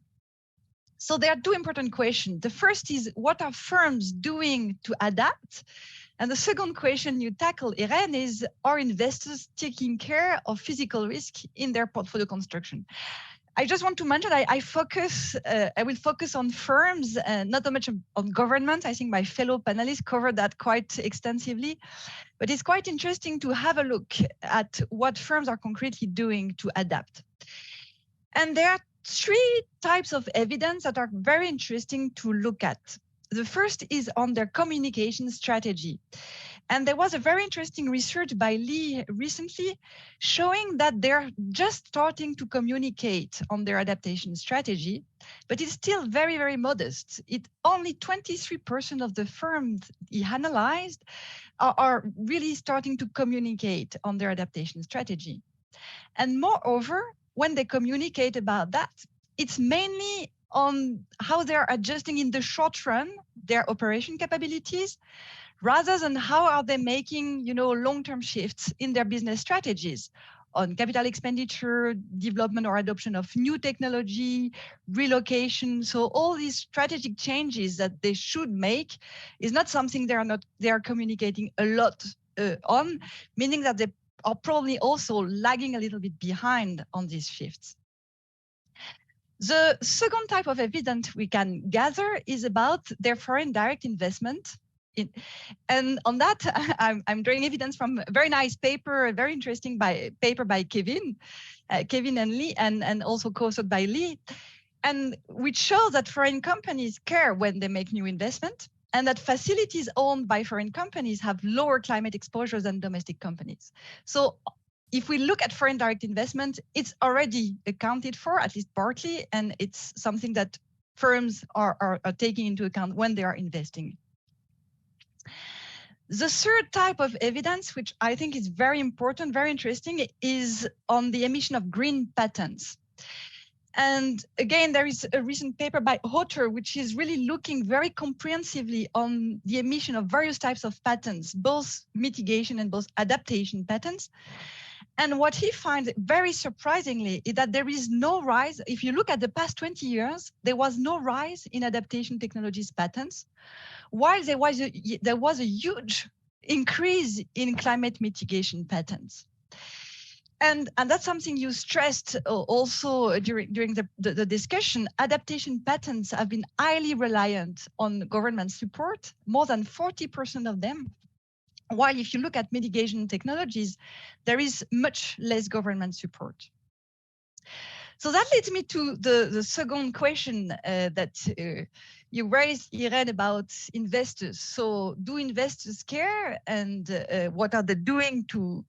So there are two important questions. The first is, what are firms doing to adapt? And the second question you tackle, Irene, is, are investors taking care of physical risk in their portfolio construction? I just want to mention, I will focus on firms, not so much on government. I think my fellow panelists covered that quite extensively, but it's quite interesting to have a look at what firms are concretely doing to adapt. And there are three types of evidence that are very interesting to look at. The first is on their communication strategy. And there was a very interesting research by Lee recently showing that they're just starting to communicate on their adaptation strategy, but it's still very, very modest. Only 23% of the firms he analyzed are really starting to communicate on their adaptation strategy. And moreover, when they communicate about that, it's mainly on how they're adjusting in the short run their operation capabilities, rather than how are they making, long-term shifts in their business strategies on capital expenditure, development or adoption of new technology, relocation. So all these strategic changes that they should make is not something they are communicating a lot on, meaning that they are probably also lagging a little bit behind on these shifts. The second type of evidence we can gather is about their foreign direct investment. And on that, I'm drawing evidence from a very nice paper, a very interesting paper by Kevin and Lee, and also co-authored by Lee, and which shows that foreign companies care when they make new investment, and that facilities owned by foreign companies have lower climate exposures than domestic companies. So if we look at foreign direct investment, it's already accounted for, at least partly, and it's something that firms are taking into account when they are investing. The third type of evidence, which I think is very important, very interesting, is on the emission of green patents. And again, there is a recent paper by Hotter, which is really looking very comprehensively on the emission of various types of patents, both mitigation and both adaptation patents. And what he finds very surprisingly is that there is no rise. If you look at the past 20 years, there was no rise in adaptation technologies patents, while there was a huge increase in climate mitigation patents. And that's something you stressed also during the discussion. Adaptation patents have been highly reliant on government support, more than 40% of them. While if you look at mitigation technologies, there is much less government support. So that leads me to the second question that you raised, Irene, about investors. So do investors care, and what are they doing to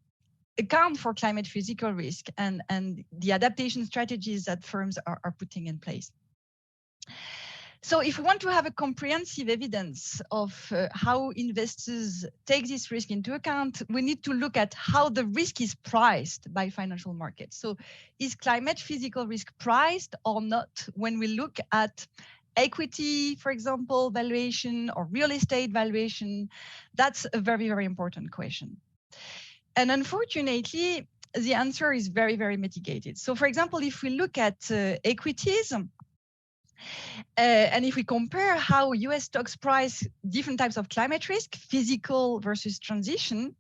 account for climate physical risk and the adaptation strategies that firms are putting in place? So if we want to have a comprehensive evidence of how investors take this risk into account, we need to look at how the risk is priced by financial markets. So is climate physical risk priced or not when we look at equity, for example, valuation, or real estate valuation? That's a very, very important question. And unfortunately, the answer is very, very mitigated. So for example, if we look at equities, and if we compare how US stocks price different types of climate risk, physical versus transition,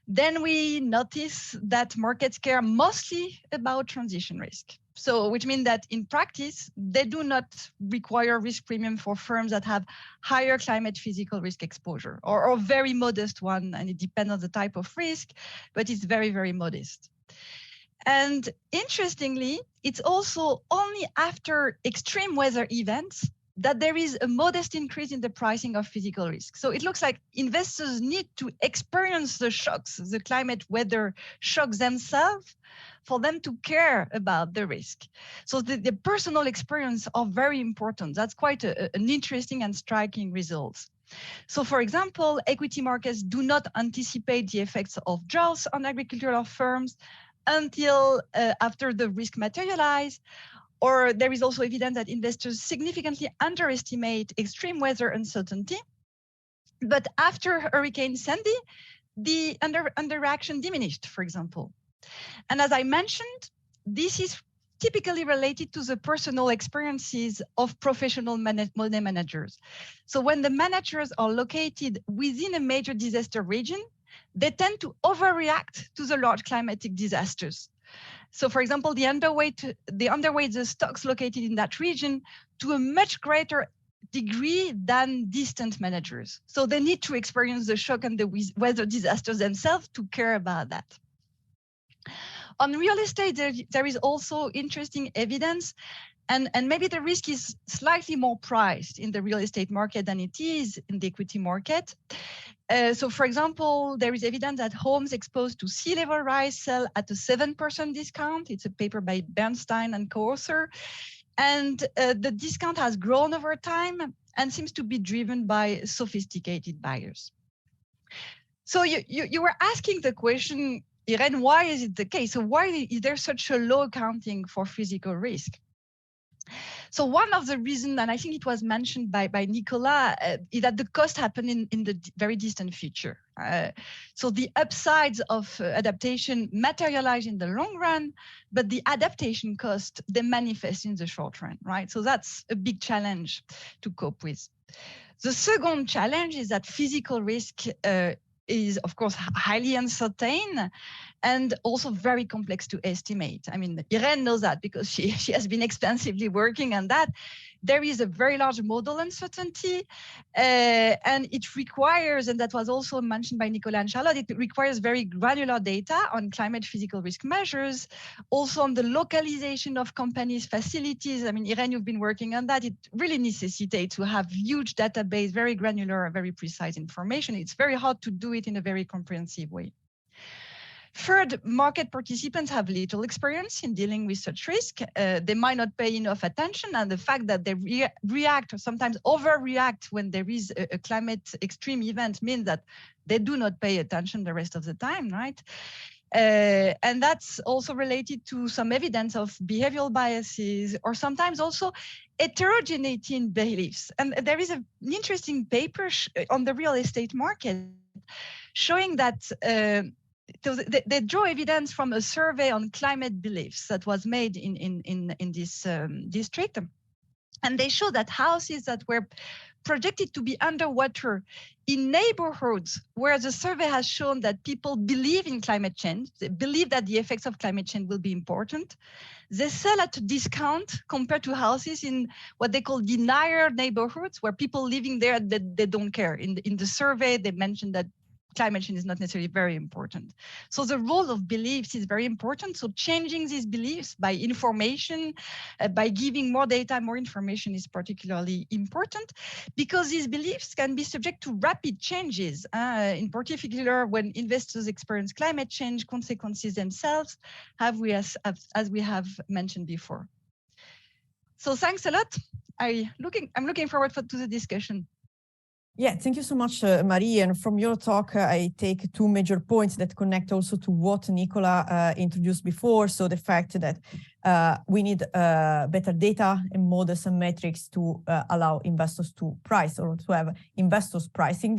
then we notice that markets care mostly about transition risk. So, which means that in practice, they do not require risk premium for firms that have higher climate physical risk exposure, or very modest one, and it depends on the type of risk, but it's very, very modest. And interestingly, it's also only after extreme weather events that there is a modest increase in the pricing of physical risk. So it looks like investors need to experience the shocks, the climate weather shocks themselves, for them to care about the risk. So the personal experience are very important. That's quite an interesting and striking result. So for example, equity markets do not anticipate the effects of droughts on agricultural firms until after the risk materialize. Or there is also evidence that investors significantly underestimate extreme weather uncertainty. But after Hurricane Sandy, the underreaction diminished, for example. And as I mentioned, this is typically related to the personal experiences of professional money managers. So when the managers are located within a major disaster region, they tend to overreact to the large climatic disasters. So for example, they underweight the stocks located in that region to a much greater degree than distant managers. So they need to experience the shock and the weather disasters themselves to care about that. On real estate, there is also interesting evidence, and maybe the risk is slightly more priced in the real estate market than it is in the equity market. So for example, there is evidence that homes exposed to sea level rise sell at a 7% discount. It's a paper by Bernstein and co-author. And the discount has grown over time and seems to be driven by sophisticated buyers. So you were asking the question, Irene, why is it the case? So why is there such a low accounting for physical risk? So one of the reasons, and I think it was mentioned by Nicolas, is that the cost happened in the very distant future. So the upsides of adaptation materialize in the long run, but the adaptation cost, they manifest in the short run, right? So that's a big challenge to cope with. The second challenge is that physical risk is, of course, highly uncertain and also very complex to estimate. I mean, Irene knows that because she has been extensively working on that. There is a very large model uncertainty, and it requires, and that was also mentioned by Nicolas and Charlotte, it requires very granular data on climate physical risk measures, also on the localization of companies' facilities. I mean, Irene, you've been working on that. It really necessitates to have huge database, very granular, very precise information. It's very hard to do it in a very comprehensive way. Third, market participants have little experience in dealing with such risk. They might not pay enough attention, and the fact that they react or sometimes overreact when there is a climate extreme event means that they do not pay attention the rest of the time, right? And that's also related to some evidence of behavioral biases or sometimes also heterogeneity in beliefs. And there is an interesting paper on the real estate market showing that so they draw evidence from a survey on climate beliefs that was made in this district. And they show that houses that were projected to be underwater in neighborhoods where the survey has shown that people believe in climate change, they believe that the effects of climate change will be important, they sell at a discount compared to houses in what they call denier neighborhoods, where people living there, they don't care. In the survey, they mentioned that climate change is not necessarily very important. So the role of beliefs is very important. So changing these beliefs by information, by giving more data, more information is particularly important because these beliefs can be subject to rapid changes, in particular when investors experience climate change consequences themselves, as we have mentioned before. So thanks a lot. I'm looking forward to the discussion. Yeah, thank you so much, Marie. And from your talk, I take two major points that connect also to what Nicola introduced before. So the fact that we need better data and models and metrics to allow investors to price or to have investors pricing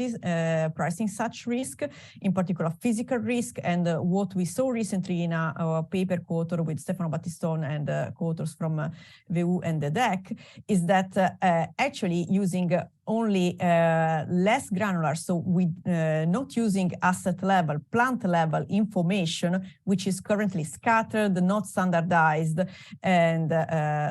such risk, in particular physical risk. And what we saw recently in our paper co-author with Stefano Battistone and co-authors from VU and the DEC is that actually using only less granular, so we not using asset level, plant level information, which is currently scattered, not standardized, and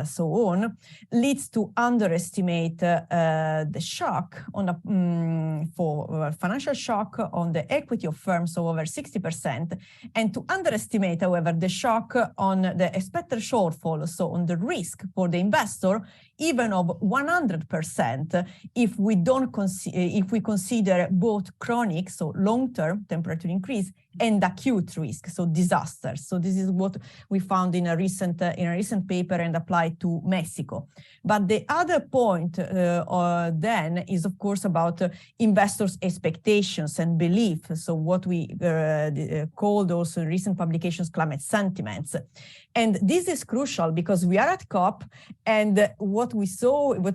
so on, leads to underestimate the shock on for financial shock on the equity of firms, so over 60%, and to underestimate, however, the shock on the expected shortfall, so on the risk for the investor even of 100% if we don't if we consider both chronic, so long-term temperature increase, and acute risk, so disasters. So this is what we found in a recent paper and applied to Mexico. But the other point then is, of course, about investors' expectations and belief. So what we called also in recent publications climate sentiments. And this is crucial because we are at COP, and what we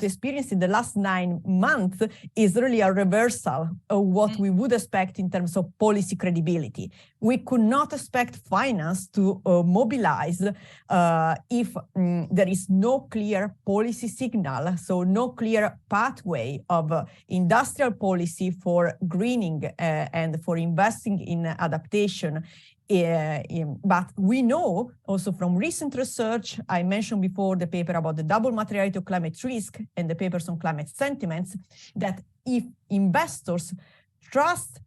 experienced in the last 9 months is really a reversal of what we would expect in terms of policy credibility. We could not expect finance to mobilize if there is no clear policy signal, so no clear pathway of industrial policy for greening and for investing in adaptation. But we know also from recent research, I mentioned before the paper about the double materiality of climate risk and the papers on climate sentiments, that if investors trust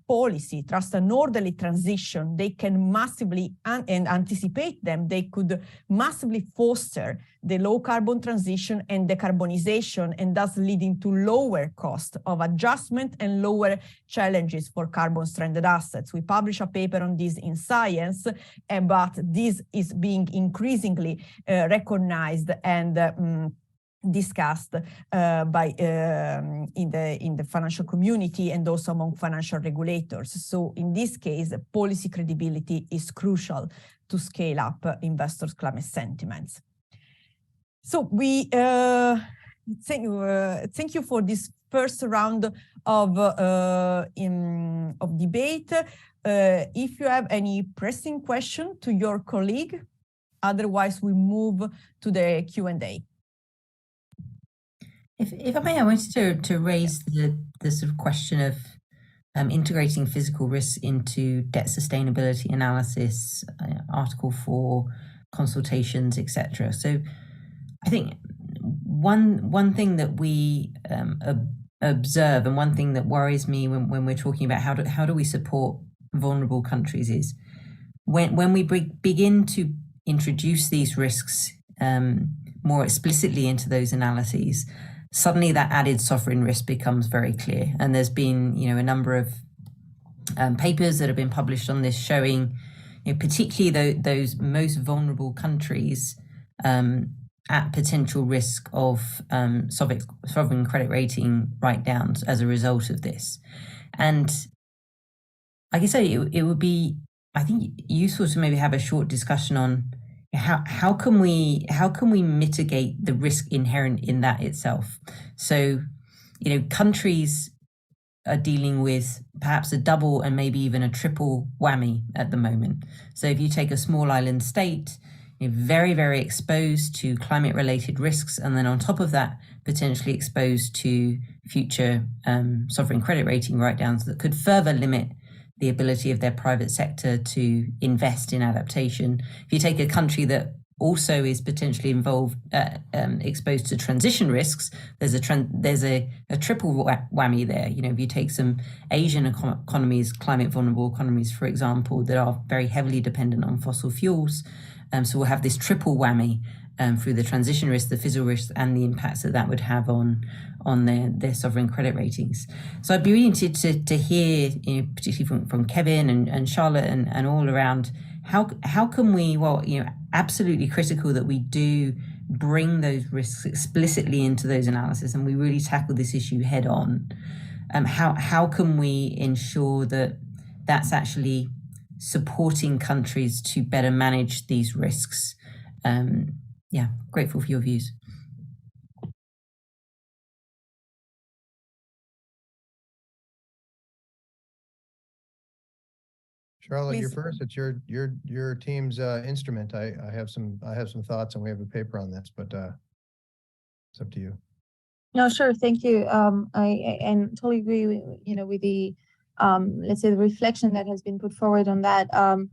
policy, trust an orderly transition, they can massively and anticipate them, they could massively foster the low carbon transition and decarbonization, and thus leading to lower cost of adjustment and lower challenges for carbon stranded assets. We publish a paper on this in Science, but this is being increasingly recognized and discussed by in the financial community and also among financial regulators. So in this case, policy credibility is crucial to scale up investors' climate sentiments. So we thank you for this first round of debate. If you have any pressing question to your colleague, otherwise we move to the Q&A. If I may, I wanted to raise the sort of question of integrating physical risks into debt sustainability analysis, Article 4 consultations, etc. So I think one thing that we observe, and one thing that worries me when we're talking about how do we support vulnerable countries, is when we begin to introduce these risks more explicitly into those analyses, suddenly that added sovereign risk becomes very clear. And there's been, a number of papers that have been published on this showing, particularly those most vulnerable countries at potential risk of sovereign credit rating write-downs as a result of this. And like I say, it would be, I think, useful to maybe have a short discussion on how can we mitigate the risk inherent in that itself. So, countries are dealing with perhaps a double and maybe even a triple whammy at the moment. So if you take a small island state, very, very exposed to climate-related risks, and then on top of that, potentially exposed to future sovereign credit rating write-downs that could further limit the ability of their private sector to invest in adaptation. If you take a country that also is potentially involved, exposed to transition risks, there's a triple whammy there. If you take some Asian economies, climate vulnerable economies, for example, that are very heavily dependent on fossil fuels, so we'll have this triple whammy through the transition risk, the physical risk, and the impacts that would have on their sovereign credit ratings. So I'd be really interested to hear, particularly from Kevin and Charlotte and all around, how can we, absolutely critical that we do bring those risks explicitly into those analyses and we really tackle this issue head on. How can we ensure that that's actually supporting countries to better manage these risks? Grateful for your views. Charlotte, Please. you're first. It's your team's instrument. I have some thoughts, and we have a paper on this, but it's up to you. No, sure. Thank you. I totally agree with the let's say the reflection that has been put forward on that. On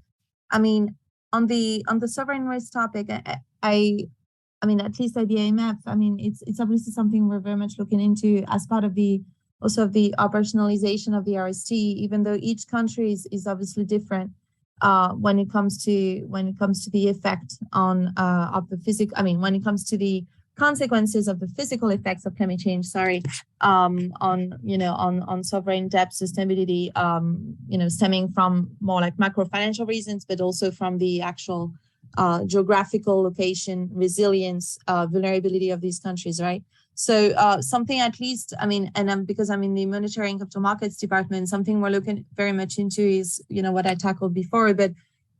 the sovereign risk topic, at least at the IMF, it's obviously something we're very much looking into as part of the operationalization of the RST, even though each country is obviously different when it comes to the effect on of the physical. When it comes to the consequences of the physical effects of climate change, on sovereign debt sustainability, stemming from more like macro financial reasons, but also from the actual geographical location, resilience, vulnerability of these countries, right? So something at least, because I'm in the monetary and capital markets department, something we're looking very much into is, what I tackled before, but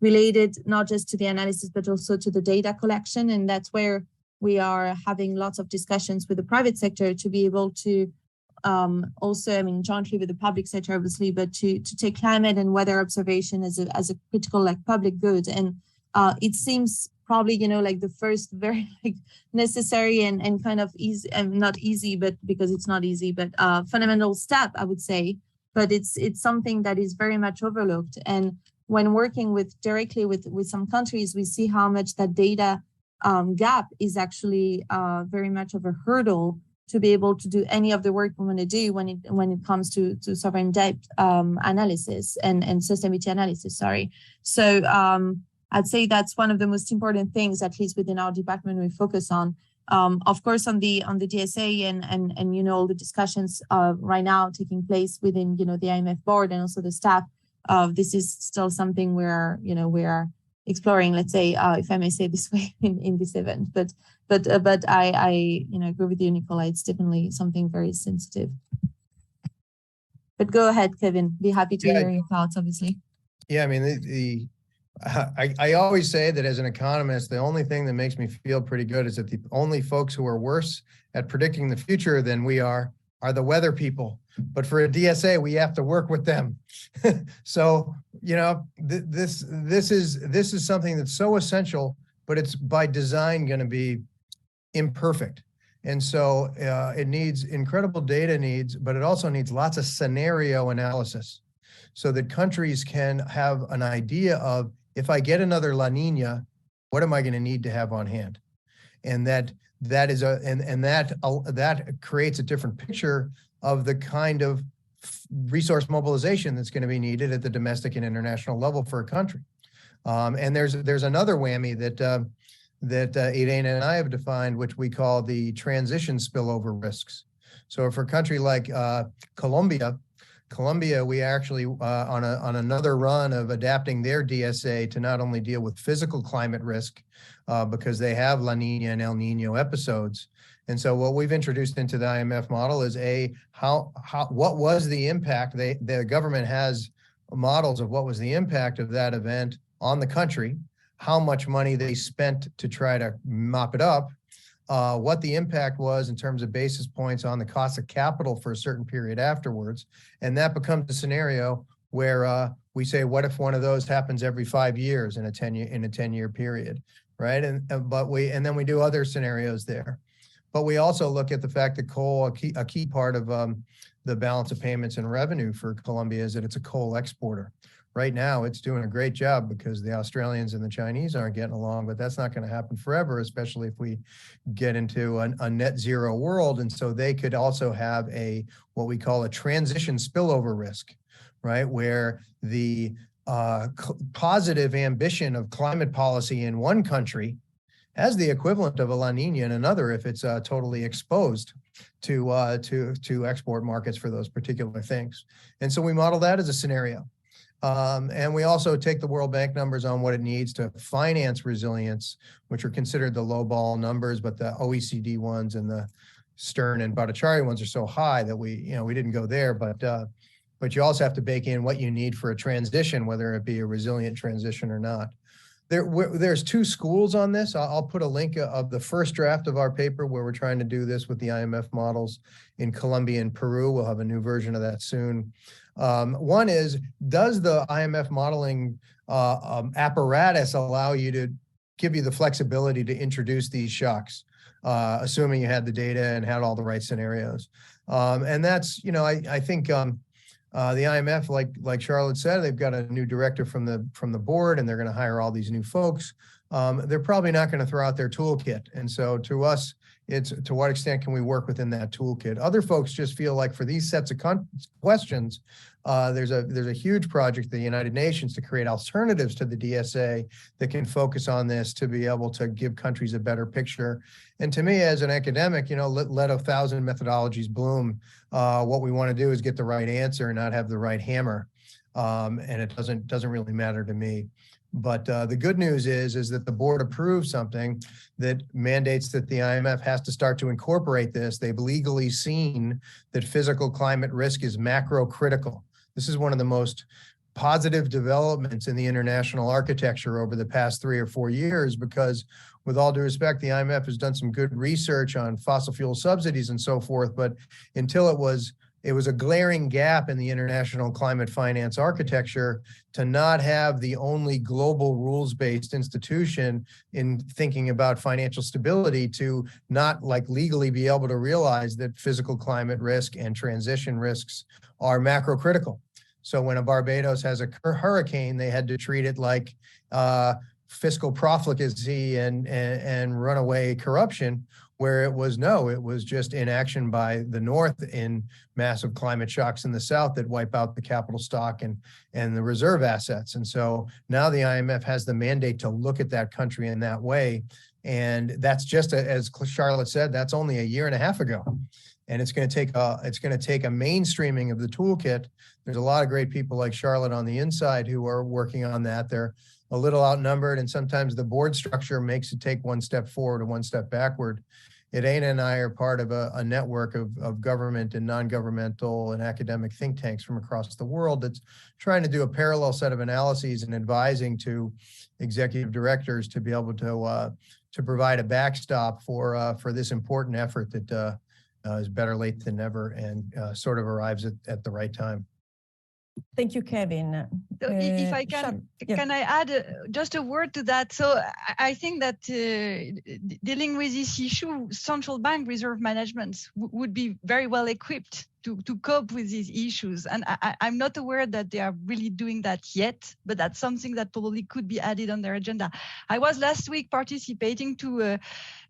related not just to the analysis, but also to the data collection. And that's where we are having lots of discussions with the private sector to be able to also, jointly with the public sector, obviously, but to take climate and weather observation as a critical public good. And it seems probably, the first very necessary and kind of easy, and not easy, but because it's not easy, but fundamental step, I would say. But it's something that is very much overlooked. And when working directly with some countries, we see how much that data gap is actually very much of a hurdle to be able to do any of the work we want to do when it comes to sovereign debt analysis and sustainability analysis. So I'd say that's one of the most important things, at least within our department, we focus on. Of course, on the DSA and all the discussions right now taking place within the IMF board and also the staff. This is still something we are exploring, let's say, if I may say this way, in this event. But I agree with you, Nicola. It's definitely something very sensitive. But go ahead, Kevin. Be happy to hear your thoughts, obviously. Yeah, I always say that as an economist, the only thing that makes me feel pretty good is that the only folks who are worse at predicting the future than we are the weather people. But for a DSA, we have to work with them. So, this is something that's so essential, but it's by design going to be imperfect. And so it needs incredible data needs, but it also needs lots of scenario analysis so that countries can have an idea of, if I get another La Nina, what am I going to need to have on hand? And that creates a different picture of the kind of resource mobilization that's going to be needed at the domestic and international level for a country. And there's another whammy that Irene and I have defined, which we call the transition spillover risks. So for a country like Colombia, we actually on another run of adapting their DSA to not only deal with physical climate risk, because they have La Nina and El Nino episodes. And so what we've introduced into the IMF model is what was the impact? The government has models of what was the impact of that event on the country, how much money they spent to try to mop it up, what the impact was in terms of basis points on the cost of capital for a certain period afterwards. And that becomes a scenario where we say, what if one of those happens every 5 years in a 10-year period, right? And then we do other scenarios there. But we also look at the fact that coal, a key part of the balance of payments and revenue for Colombia is that it's a coal exporter. Right now, it's doing a great job because the Australians and the Chinese aren't getting along, but that's not going to happen forever, especially if we get into a net zero world. And so they could also have what we call a transition spillover risk, right? Where the positive ambition of climate policy in one country has the equivalent of a La Nina in another if it's totally exposed to export markets for those particular things. And so we model that as a scenario. And we also take the World Bank numbers on what it needs to finance resilience, which are considered the low ball numbers, but the OECD ones and the Stern and Bhattacharya ones are so high that we didn't go there. But you also have to bake in what you need for a transition, whether it be a resilient transition or not. There's two schools on this. I'll put a link of the first draft of our paper where we're trying to do this with the IMF models in Colombia and Peru. We'll have a new version of that soon. One is, does the IMF modeling apparatus allow you to give you the flexibility to introduce these shocks, assuming you had the data and had all the right scenarios? And that's, I think the IMF, like Charlotte said, they've got a new director from the board, and they're going to hire all these new folks. They're probably not going to throw out their toolkit. And so to us, It's to what extent can we work within that toolkit? Other folks just feel like for these sets of questions, there's a huge project at the United Nations to create alternatives to the DSA that can focus on this to be able to give countries a better picture. And to me, as an academic, let 1,000 methodologies bloom. What we want to do is get the right answer and not have the right hammer. And it doesn't really matter to me. But the good news is that the board approved something that mandates that the IMF has to start to incorporate this. They've legally seen that physical climate risk is macro critical. This is one of the most positive developments in the international architecture over the past 3 or 4 years, because with all due respect, the IMF has done some good research on fossil fuel subsidies and so forth, but until it was a glaring gap in the international climate finance architecture to not have the only global rules-based institution in thinking about financial stability to not legally be able to realize that physical climate risk and transition risks are macro critical. So when a Barbados has a hurricane, they had to treat it like fiscal profligacy and runaway corruption, where it was just inaction by the North in massive climate shocks in the South that wipe out the capital stock and the reserve assets. And so now the IMF has the mandate to look at that country in that way. And that's just, as Charlotte said, that's only 1.5 years ago. And it's going to take a mainstreaming of the toolkit. There's a lot of great people like Charlotte on the inside who are working on that. They're a little outnumbered, and sometimes the board structure makes it take 1 step forward and 1 step backward. Elena and I are part of a network of government and non-governmental and academic think tanks from across the world that's trying to do a parallel set of analyses and advising to executive directors to be able to provide a backstop for this important effort that is better late than never and sort of arrives at the right time. Thank you, Kevin. So if I can, can I add just a word to that? So I think that dealing with this issue, central bank reserve management would be very well equipped to cope with these issues. And I'm not aware that they are really doing that yet, but that's something that probably could be added on their agenda. I was last week participating to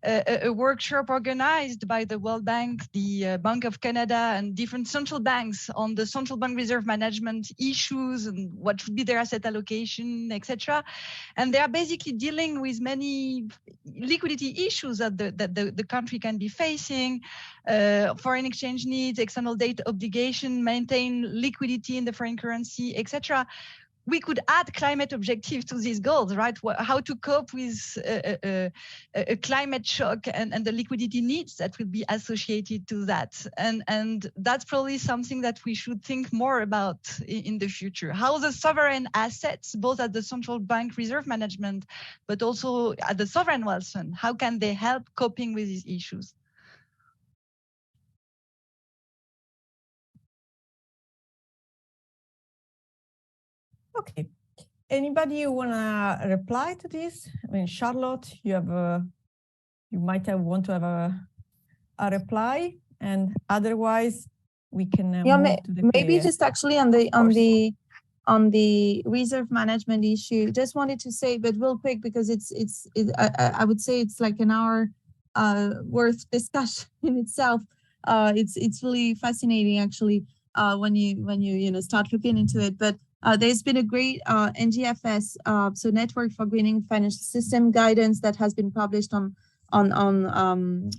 a workshop organized by the World Bank, the Bank of Canada, and different central banks on the central bank reserve management issues and what should be their asset allocation, etc. And they are basically dealing with many liquidity issues that the country can be facing, foreign exchange needs, external debt obligation, maintain liquidity in the foreign currency, etc. We could add climate objectives to these goals, right? How to cope with a climate shock and the liquidity needs that will be associated to that. And that's probably something that we should think more about in the future. How the sovereign assets, both at the central bank reserve management, but also at the sovereign wealth fund, how can they help coping with these issues? Okay. Anybody wanna reply to this? I mean, Charlotte, you might want to have a reply, and otherwise we can move to the maybe just actually on the reserve management issue. Just wanted to say, but real quick, because I would say it's like an hour worth discussion in itself. It's really fascinating actually when you start looking into it, but. There's been a great NGFS, so Network for Greening Financial System guidance that has been published on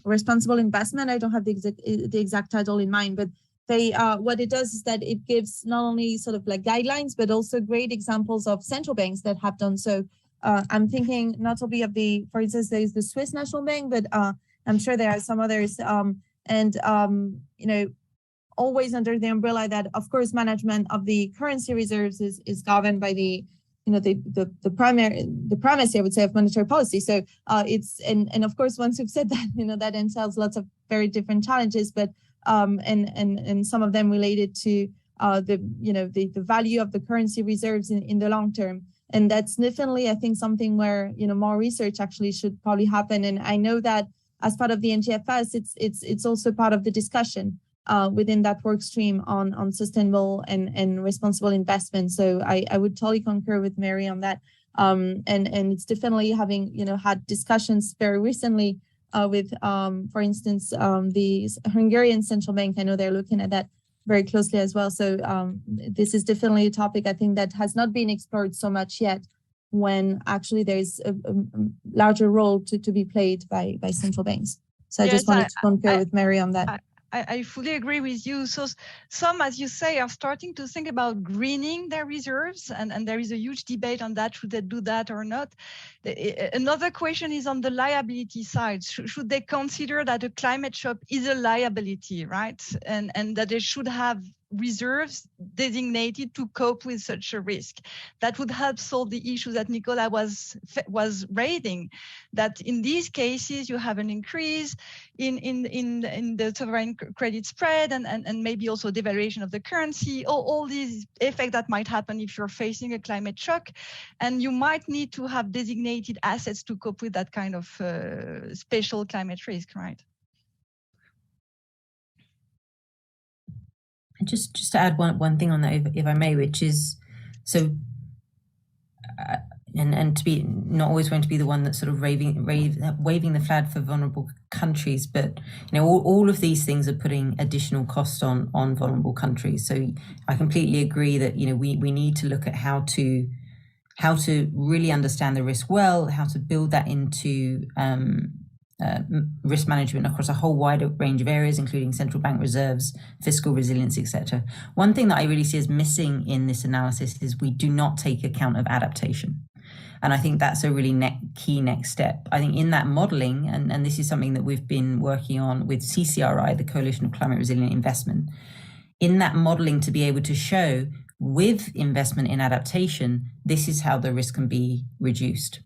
responsible investment. I don't have the exact title in mind, but what it does is that it gives not only sort of like guidelines, but also great examples of central banks that have done so. I'm thinking not only of for instance, there is the Swiss National Bank, but I'm sure there are some others, always under the umbrella that, of course, management of the currency reserves is governed by the primacy, I would say, of monetary policy. So and of course, once you've said that, that entails lots of very different challenges, but and some of them related to the value of the currency reserves in the long term. And that's definitely, I think, something where more research actually should probably happen. And I know that as part of the NGFS, it's also part of the discussion within that work stream on sustainable and responsible investment. So I would totally concur with Mary on that. And it's definitely having, had discussions very recently with, for instance, the Hungarian central bank. I know they're looking at that very closely as well. So this is definitely a topic I think that has not been explored so much yet, when actually there's a larger role to be played by central banks. So I just wanted to concur with Mary on that. I fully agree with you. So some, as you say, are starting to think about greening their reserves, and there is a huge debate on that. Should they do that or not? Another question is on the liability side. Should they consider that a climate shock is a liability, right? And that they should have reserves designated to cope with such a risk? That would help solve the issue that Nicola was raising, that in these cases you have an increase in the sovereign credit spread and maybe also devaluation of the currency, all these effects that might happen if you're facing a climate shock, and you might need to have designated assets to cope with that kind of special climate risk, right? Just to add one thing on that, if I may, which is so, and to be not always going to be the one that's sort of waving the flag for vulnerable countries, but all of these things are putting additional cost on vulnerable countries. So I completely agree that we need to look at how to really understand the risk well, how to build that into risk management across a whole wider range of areas, including central bank reserves, fiscal resilience, etc. One thing that I really see as missing in this analysis is we do not take account of adaptation. And I think that's a really key next step. I think in that modeling, and this is something that we've been working on with CCRI, the Coalition of Climate Resilient Investment, in that modeling to be able to show with investment in adaptation, this is how the risk can be reduced.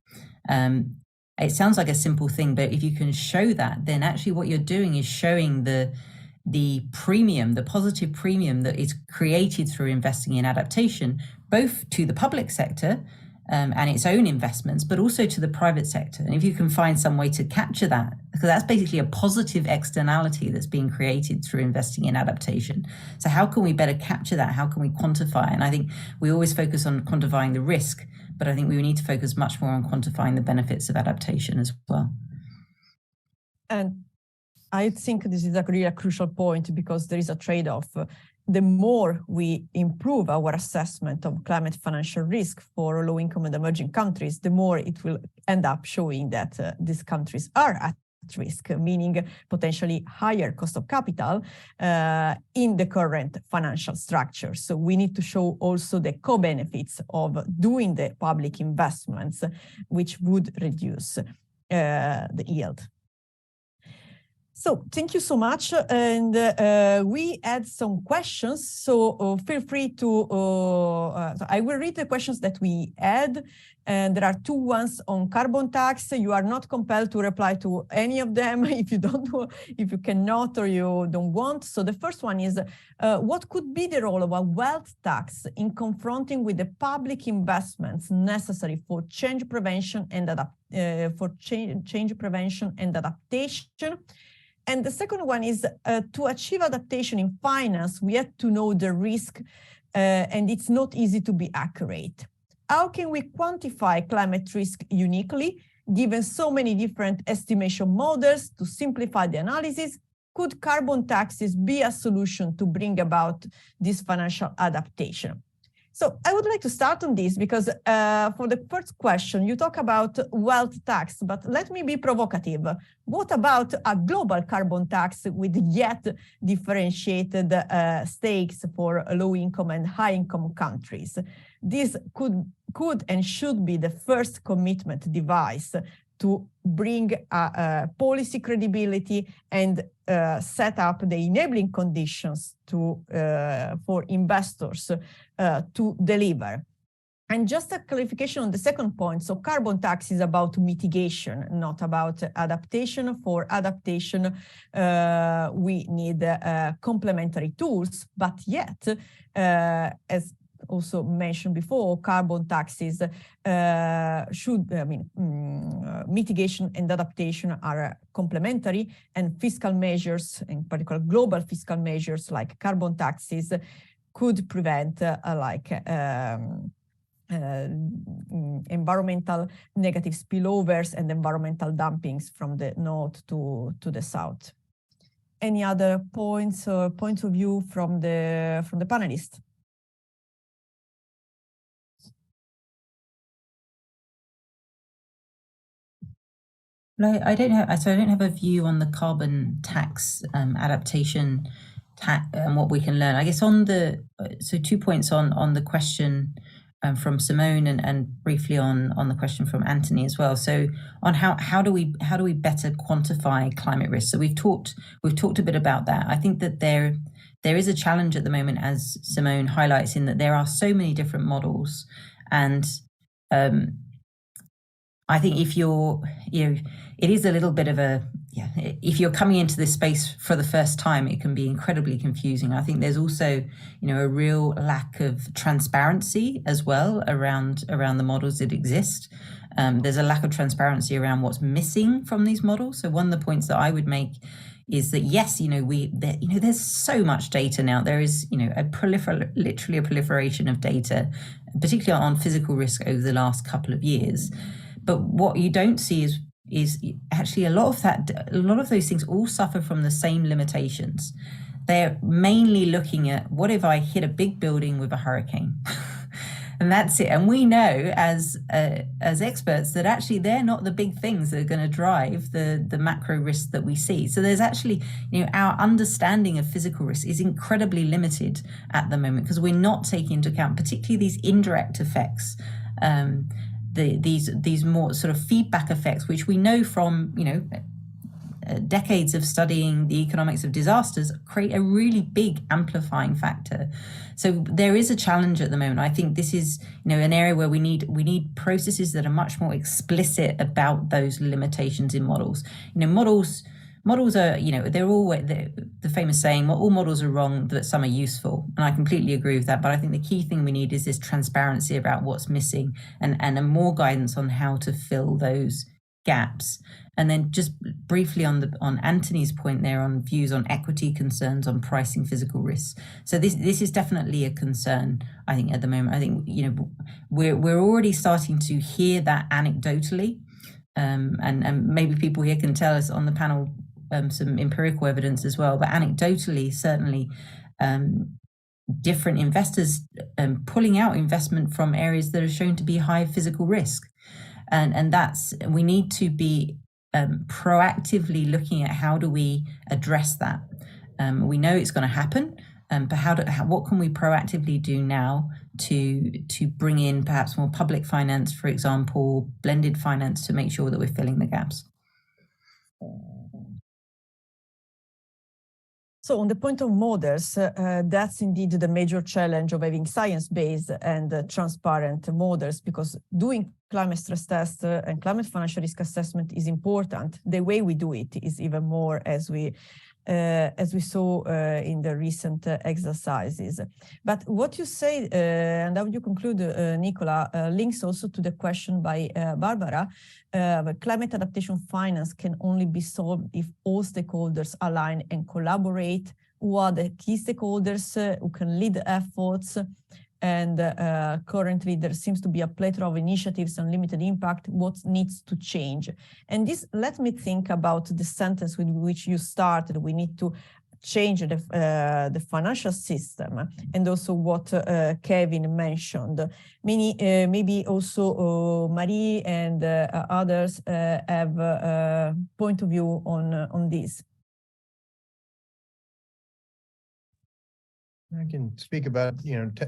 It sounds like a simple thing, but if you can show that, then actually what you're doing is showing the premium, the positive premium that is created through investing in adaptation, both to the public sector and its own investments, but also to the private sector. And if you can find some way to capture that, because that's basically a positive externality that's being created through investing in adaptation. So how can we better capture that? How can we quantify? And I think we always focus on quantifying the risk, but I think we need to focus much more on quantifying the benefits of adaptation as well. And I think this is really a crucial point, because there is a trade-off. The more we improve our assessment of climate financial risk for low-income and emerging countries, the more it will end up showing that these countries are at risk, meaning potentially higher cost of capital in the current financial structure. So we need to show also the co-benefits of doing the public investments, which would reduce the yield. So thank you so much. And we had some questions, so feel free to, I will read the questions that we had, and there are two ones on carbon tax. You are not compelled to reply to any of them if you don't, if you cannot or you don't want. So the first one is, what could be the role of a wealth tax in confronting with the public investments necessary for change prevention and change prevention and adaptation? And the second one is, to achieve adaptation in finance, we have to know the risk, and it's not easy to be accurate. How can we quantify climate risk uniquely, given so many different estimation models to simplify the analysis? Could carbon taxes be a solution to bring about this financial adaptation? So I would like to start on this because for the first question, you talk about wealth tax, but let me be provocative. What about a global carbon tax with yet differentiated stakes for low-income and high-income countries? This could and should be the first commitment device to bring policy credibility and set up the enabling conditions for investors to deliver. And just a clarification on the second point. So carbon tax is about mitigation, not about adaptation. For adaptation, we need complementary tools, but yet, as also mentioned before, carbon taxes mitigation and adaptation are complementary, and fiscal measures, in particular global fiscal measures like carbon taxes, could prevent environmental negative spillovers and environmental dumpings from the north to the south. Any other points or points of view from the panelists? No, I don't have a view on the carbon tax adaptation and what we can learn. I guess so 2 points on the question from Simone and briefly on the question from Anthony as well. So on how do we better quantify climate risk? So we've talked a bit about that. I think that there is a challenge at the moment, as Simone highlights, in that there are so many different models, and I think if it is a little bit of if you're coming into this space for the first time, it can be incredibly confusing. I think there's also, a real lack of transparency as well around the models that exist. There's a lack of transparency around what's missing from these models. So one of the points that I would make is that yes, there's so much data now. There is, literally a proliferation of data, particularly on physical risk over the last couple of years. But what you don't see is actually a lot of those things all suffer from the same limitations. They're mainly looking at, what if I hit a big building with a hurricane? And that's it. And we know as experts that actually they're not the big things that are going to drive the macro risk that we see. So there's actually, our understanding of physical risk is incredibly limited at the moment, because we're not taking into account particularly these indirect effects, these more sort of feedback effects, which we know from, decades of studying the economics of disasters, create a really big amplifying factor. So there is a challenge at the moment. I think this is, an area where we need processes that are much more explicit about those limitations in models. Models are, they're all the famous saying, well, all models are wrong, but some are useful. And I completely agree with that. But I think the key thing we need is this transparency about what's missing and a more guidance on how to fill those gaps. And then just briefly on Anthony's point there on views on equity concerns on pricing physical risks. So this is definitely a concern, I think, at the moment. I think, we're already starting to hear that anecdotally. And maybe people here can tell us on the panel some empirical evidence as well, but anecdotally, certainly different investors pulling out investment from areas that are shown to be high physical risk. And we need to be proactively looking at how do we address that. We know it's going to happen, but what can we proactively do now to bring in perhaps more public finance, for example, blended finance, to make sure that we're filling the gaps? So on the point of models, that's indeed the major challenge of having science-based and transparent models, because doing climate stress test and climate financial risk assessment is important. The way we do it is even more, as we saw in the recent exercises. But what you say, and how you conclude, Nicola, links also to the question by Barbara. Climate adaptation finance can only be solved if all stakeholders align and collaborate. Who are the key stakeholders who can lead the efforts? And currently there seems to be a plethora of initiatives and limited impact. What needs to change? And this let me think about the sentence with which you started. We need to change the financial system, and also what Kevin mentioned. Maybe also Marie and others have a point of view on this. I can speak about,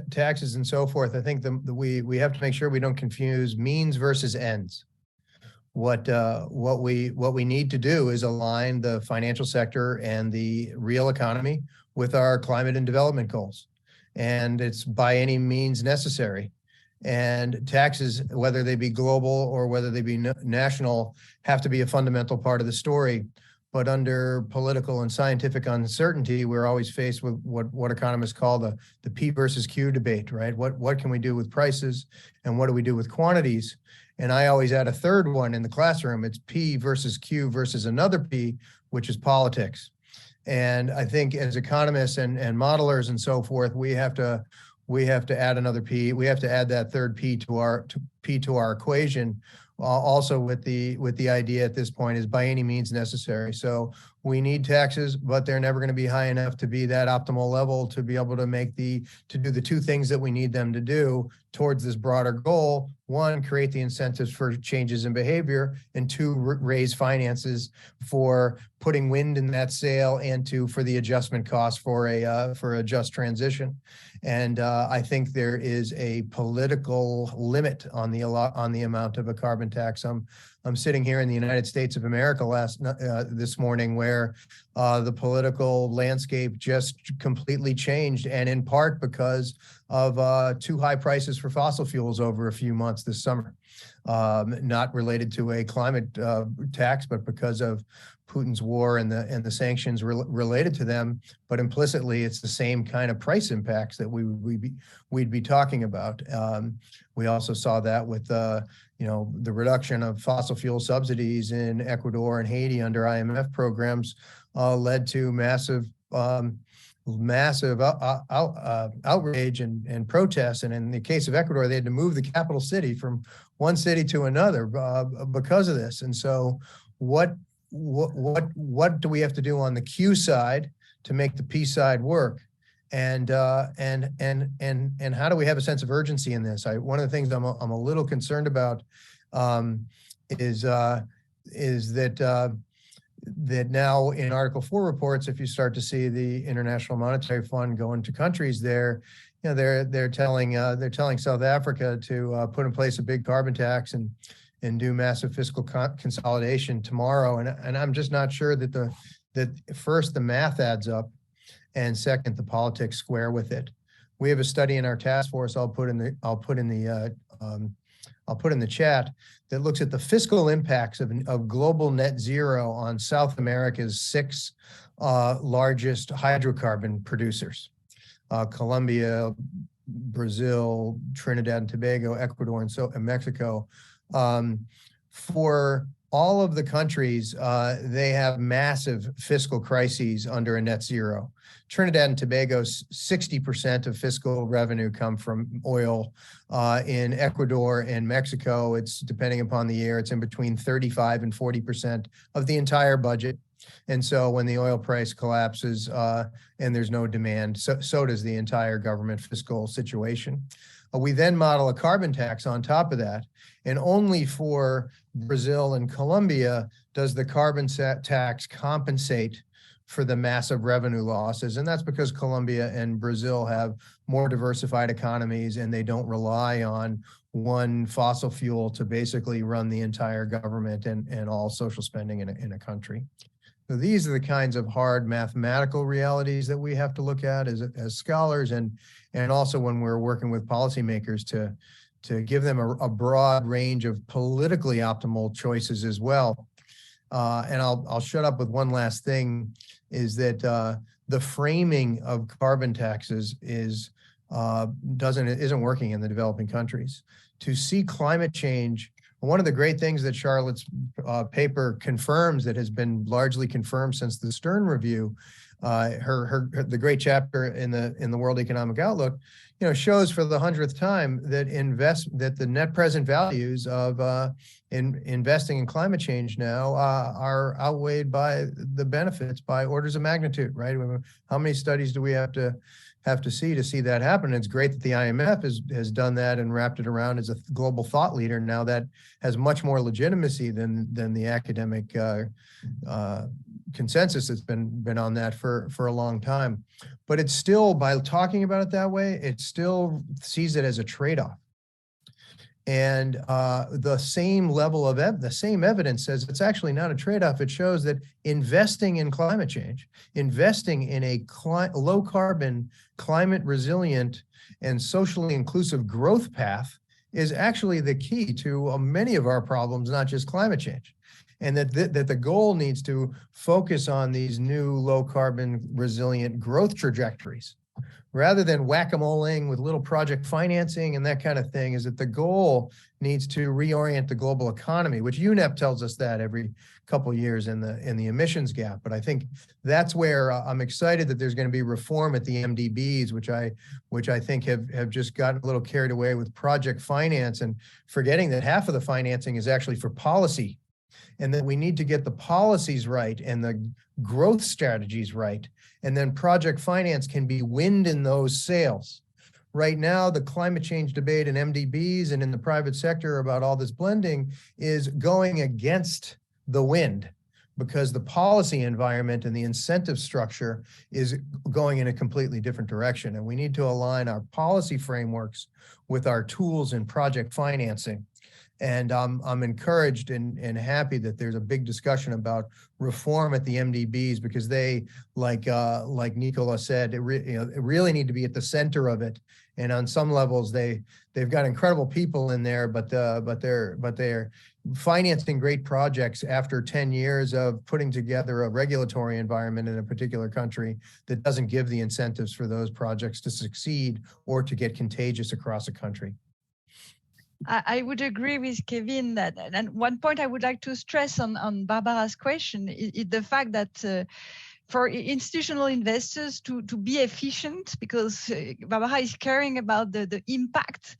taxes and so forth. I think we have to make sure we don't confuse means versus ends. What we need to do is align the financial sector and the real economy with our climate and development goals, and it's by any means necessary. And taxes, whether they be global or whether they be national, have to be a fundamental part of the story. But under political and scientific uncertainty, we're always faced with what economists call the P versus Q debate, right? What can we do with prices, and what do we do with quantities? And I always add a third one in the classroom. It's P versus Q versus another P, which is politics. And I think as economists and modelers and so forth, we have to we have to add another P. We have to add that third P to our equation. Also with the idea at this point is by any means necessary. So we need taxes, but they're never going to be high enough to be that optimal level to be able to do the two things that we need them to do towards this broader goal. One, create the incentives for changes in behavior, and two, raise finances for putting wind in that sail, and for the adjustment costs for a just transition. And I think there is a political limit on the amount of a carbon tax. I'm sitting here in the United States of America this morning, where the political landscape just completely changed, and in part because of too high prices for fossil fuels over a few months this summer. Not related to a climate tax, but because of Putin's war and the sanctions related to them. But implicitly, it's the same kind of price impacts that we'd be talking about. We also saw that with the reduction of fossil fuel subsidies in Ecuador and Haiti under IMF programs led to massive outrage and protests. And in the case of Ecuador, they had to move the capital city from one city to another because of this. And so what do we have to do on the Q side to make the P side work? And how do we have a sense of urgency in this? One of the things I'm a little concerned about is that now in Article 4 reports, if you start to see the International Monetary Fund go into countries there, they're telling South Africa to put in place a big carbon tax and do massive fiscal consolidation tomorrow. And I'm just not sure that first the math adds up, and second the politics square with it. We have a study in our task force I'll put in the chat that looks at the fiscal impacts of global net zero on South America's 6 largest hydrocarbon producers: Colombia, Brazil, Trinidad and Tobago, Ecuador, and Mexico. For all of the countries, they have massive fiscal crises under a net zero. Trinidad and Tobago's 60% of fiscal revenue come from oil. In Ecuador and Mexico, it's, depending upon the year, it's in between 35 and 40% of the entire budget. And so when the oil price collapses and there's no demand, so does the entire government fiscal situation. We then model a carbon tax on top of that. And only for Brazil and Colombia does the carbon tax compensate for the massive revenue losses. And that's because Colombia and Brazil have more diversified economies, and they don't rely on one fossil fuel to basically run the entire government and all social spending in a country. So these are the kinds of hard mathematical realities that we have to look at as scholars, and also when we're working with policymakers to give them a broad range of politically optimal choices as well. And I'll shut up with one last thing, is that the framing of carbon taxes isn't working in the developing countries. To see climate change, one of the great things that Charlotte's paper confirms, that has been largely confirmed since the Stern Review, the great chapter in the World Economic Outlook, shows for the 100th time that the net present values of investing in climate change now are outweighed by the benefits by orders of magnitude, right? How many studies do we have to see that happen? And it's great that the IMF has done that and wrapped it around as a global thought leader now that has much more legitimacy than the academic consensus that's been on that for a long time. But it's still, by talking about it that way, it still sees it as a trade-off. And the same evidence says it's actually not a trade-off. It shows that investing in climate change, investing in a low carbon, climate resilient, and socially inclusive growth path is actually the key to many of our problems, not just climate change. And that the goal needs to focus on these new low carbon resilient growth trajectories, rather than whack-a-moling with little project financing and that kind of thing, is that the goal needs to reorient the global economy, which UNEP tells us that every couple of years in the emissions gap. But I think that's where I'm excited that there's going to be reform at the MDBs, which I think have just gotten a little carried away with project finance and forgetting that half of the financing is actually for policy, and that we need to get the policies right and the growth strategies right. And then project finance can be wind in those sails. Right now, the climate change debate in MDBs and in the private sector about all this blending is going against the wind, because the policy environment and the incentive structure is going in a completely different direction. And we need to align our policy frameworks with our tools in project financing. And I'm encouraged and happy that there's a big discussion about reform at the MDBs, because they, like Nicola said, really need to be at the center of it. And on some levels, they've got incredible people in there, but they're financing great projects after 10 years of putting together a regulatory environment in a particular country that doesn't give the incentives for those projects to succeed or to get contagious across a country. I would agree with Kevin that, and one point I would like to stress on Barbara's question is the fact that for institutional investors to be efficient, because Barbara is caring about the impact,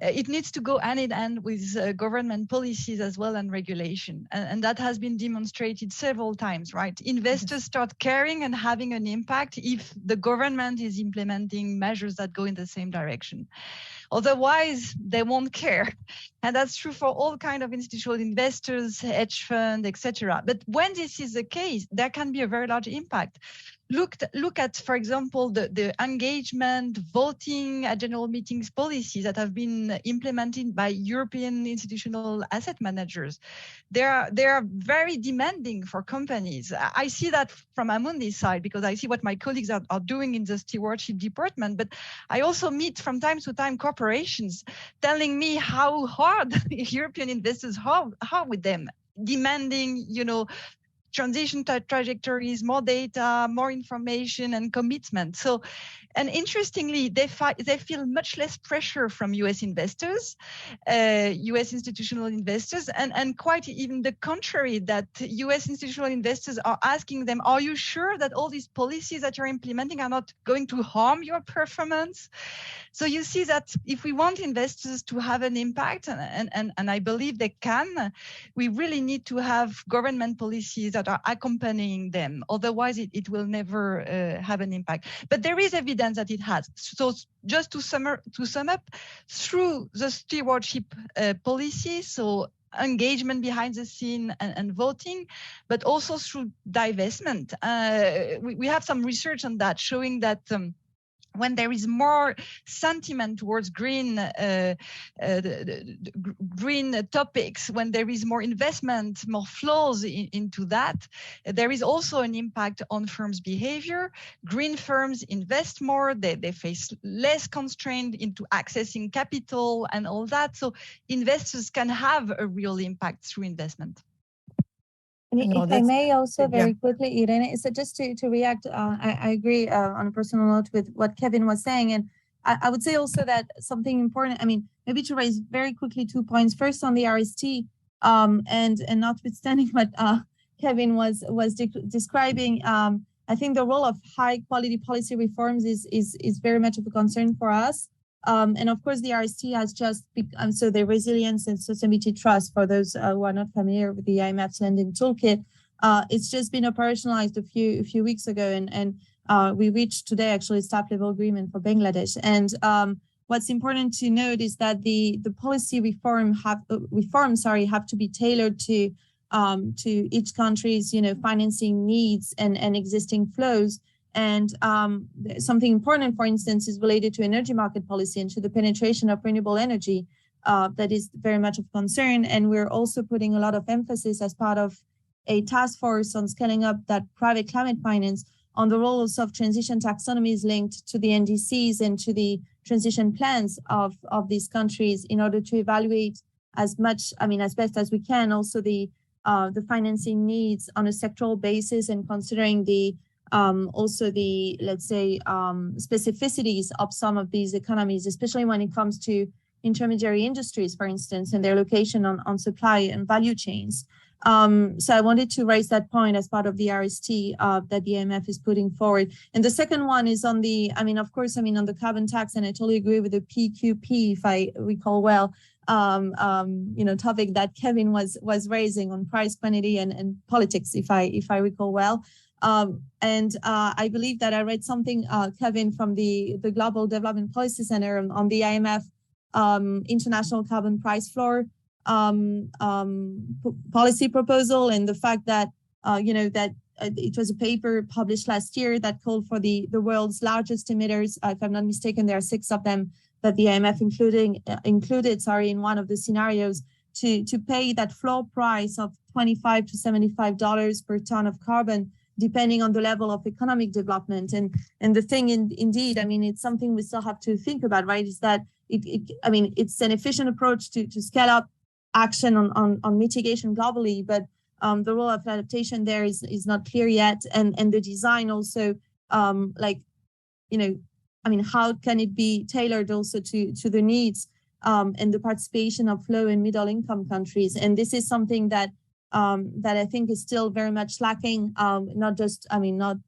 it needs to go hand in hand with government policies as well and regulation. And that has been demonstrated several times, right? Investors start caring and having an impact if the government is implementing measures that go in the same direction. Otherwise, they won't care. And that's true for all kinds of institutional investors, hedge fund, etc. But when this is the case, there can be a very large impact. Look at, for example, the engagement, voting at general meetings policies that have been implemented by European institutional asset managers. They are very demanding for companies. I see that from Amundi's side, because I see what my colleagues are doing in the stewardship department. But I also meet from time to time corporations telling me how hard European investors are with them, demanding, transition trajectories, more data, more information, and commitment. So, and interestingly, they feel much less pressure from US investors, US institutional investors, and quite even the contrary, that US institutional investors are asking them, are you sure that all these policies that you're implementing are not going to harm your performance? So you see that if we want investors to have an impact, and I believe they can, we really need to have government policies that are accompanying them. Otherwise, it will never have an impact. But there is evidence that it has. So just to sum up, through the stewardship policy, so engagement behind the scene and voting, but also through divestment. We have some research on that showing that when there is more sentiment towards green topics, when there is more investment, more flows into that, there is also an impact on firms' behavior. Green firms invest more, they face less constraint into accessing capital and all that. So investors can have a real impact through investment. And if I may also very quickly, Irene, so just to react, I agree on a personal note with what Kevin was saying. And I would say also that something important, maybe to raise very quickly 2 points. First on the RST, and notwithstanding what Kevin was describing, I think the role of high quality policy reforms is very much of a concern for us. And of course, the RST has just become, so the Resilience and Sustainability Trust, for those who are not familiar with the IMF's lending toolkit, it's just been operationalized a few weeks ago, and we reached today actually staff level agreement for Bangladesh. And what's important to note is that the policy reforms have to be tailored to each country's financing needs and existing flows. And something important, for instance, is related to energy market policy and to the penetration of renewable energy that is very much of concern. And we're also putting a lot of emphasis as part of a task force on scaling up that private climate finance on the roles of transition taxonomies linked to the NDCs and to the transition plans of these countries in order to evaluate as best as we can, also the financing needs on a sectoral basis, and considering the also the, let's say, specificities of some of these economies, especially when it comes to intermediary industries, for instance, and their location on supply and value chains. So I wanted to raise that point as part of the RST that the IMF is putting forward. And the second one is on the, on the carbon tax, and I totally agree with the PQP, if I recall well, topic that Kevin was raising on price, quantity, and politics, if I recall well. And I believe that I read something, Kevin, from the Global Development Policy Center on the IMF international carbon price floor policy proposal, and the fact that it was a paper published last year that called for the world's largest emitters. If I'm not mistaken, there are 6 of them that the IMF included in one of the scenarios to pay that floor price of $25 to $75 per ton of carbon, depending on the level of economic development. And the thing, indeed, it's something we still have to think about, right? Is that it's an efficient approach to scale up action on mitigation globally, but the role of adaptation there is not clear yet, and the design also, how can it be tailored also to the needs and the participation of low and middle income countries? And this is something that I think is still very much lacking, not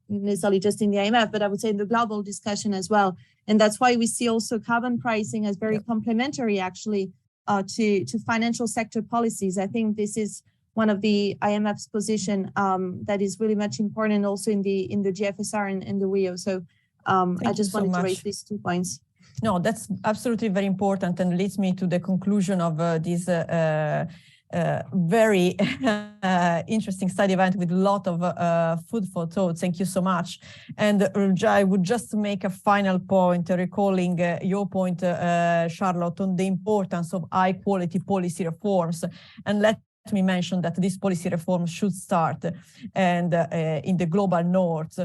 necessarily just in the IMF, but I would say in the global discussion as well. And that's why we see also carbon pricing as very complementary, actually, to financial sector policies. I think this is one of the IMF's position that is really much important also in the GFSR and the WIO. So I just wanted to raise these 2 points. No, that's absolutely very important, and leads me to the conclusion of this very interesting study event with a lot of food for thought. Thank you so much. And I would just make a final point, recalling your point, Charlotte, on the importance of high quality policy reforms. And let me mention that this policy reform should start in the global north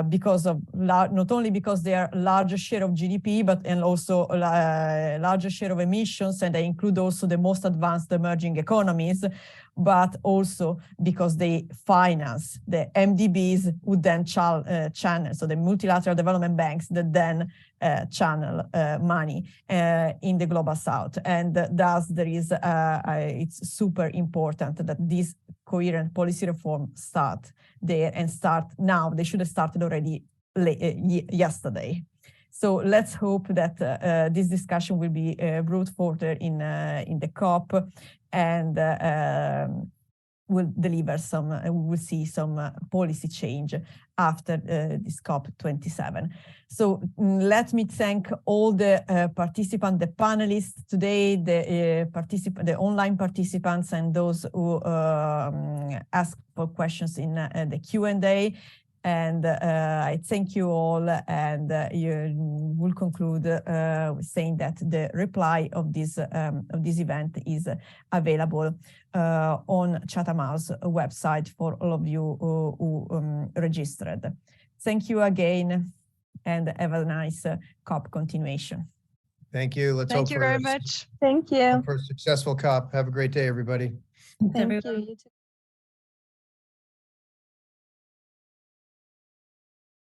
because of not only because they are larger share of GDP, but and also a larger share of emissions, and they include also the most advanced emerging economies, but also because they finance the MDBs who then channel, so the multilateral development banks that then channel money in the global south. And thus there is, it's super important that this coherent policy reform start there and start now. They should have started already yesterday. So let's hope that this discussion will be brought further in the COP, and will deliver some, we'll see some policy change after this COP27. So let me thank all the participants, the panelists today, the online participants, and those who asked for questions in the Q&A. And I thank you all, and you will conclude saying that the reply of this event is available on Chatham House website for all of you who registered. Thank you again, and have a nice COP continuation. Thank you. Thank you very much. Thank you. For a successful COP. Have a great day, everybody. Thank you. You too.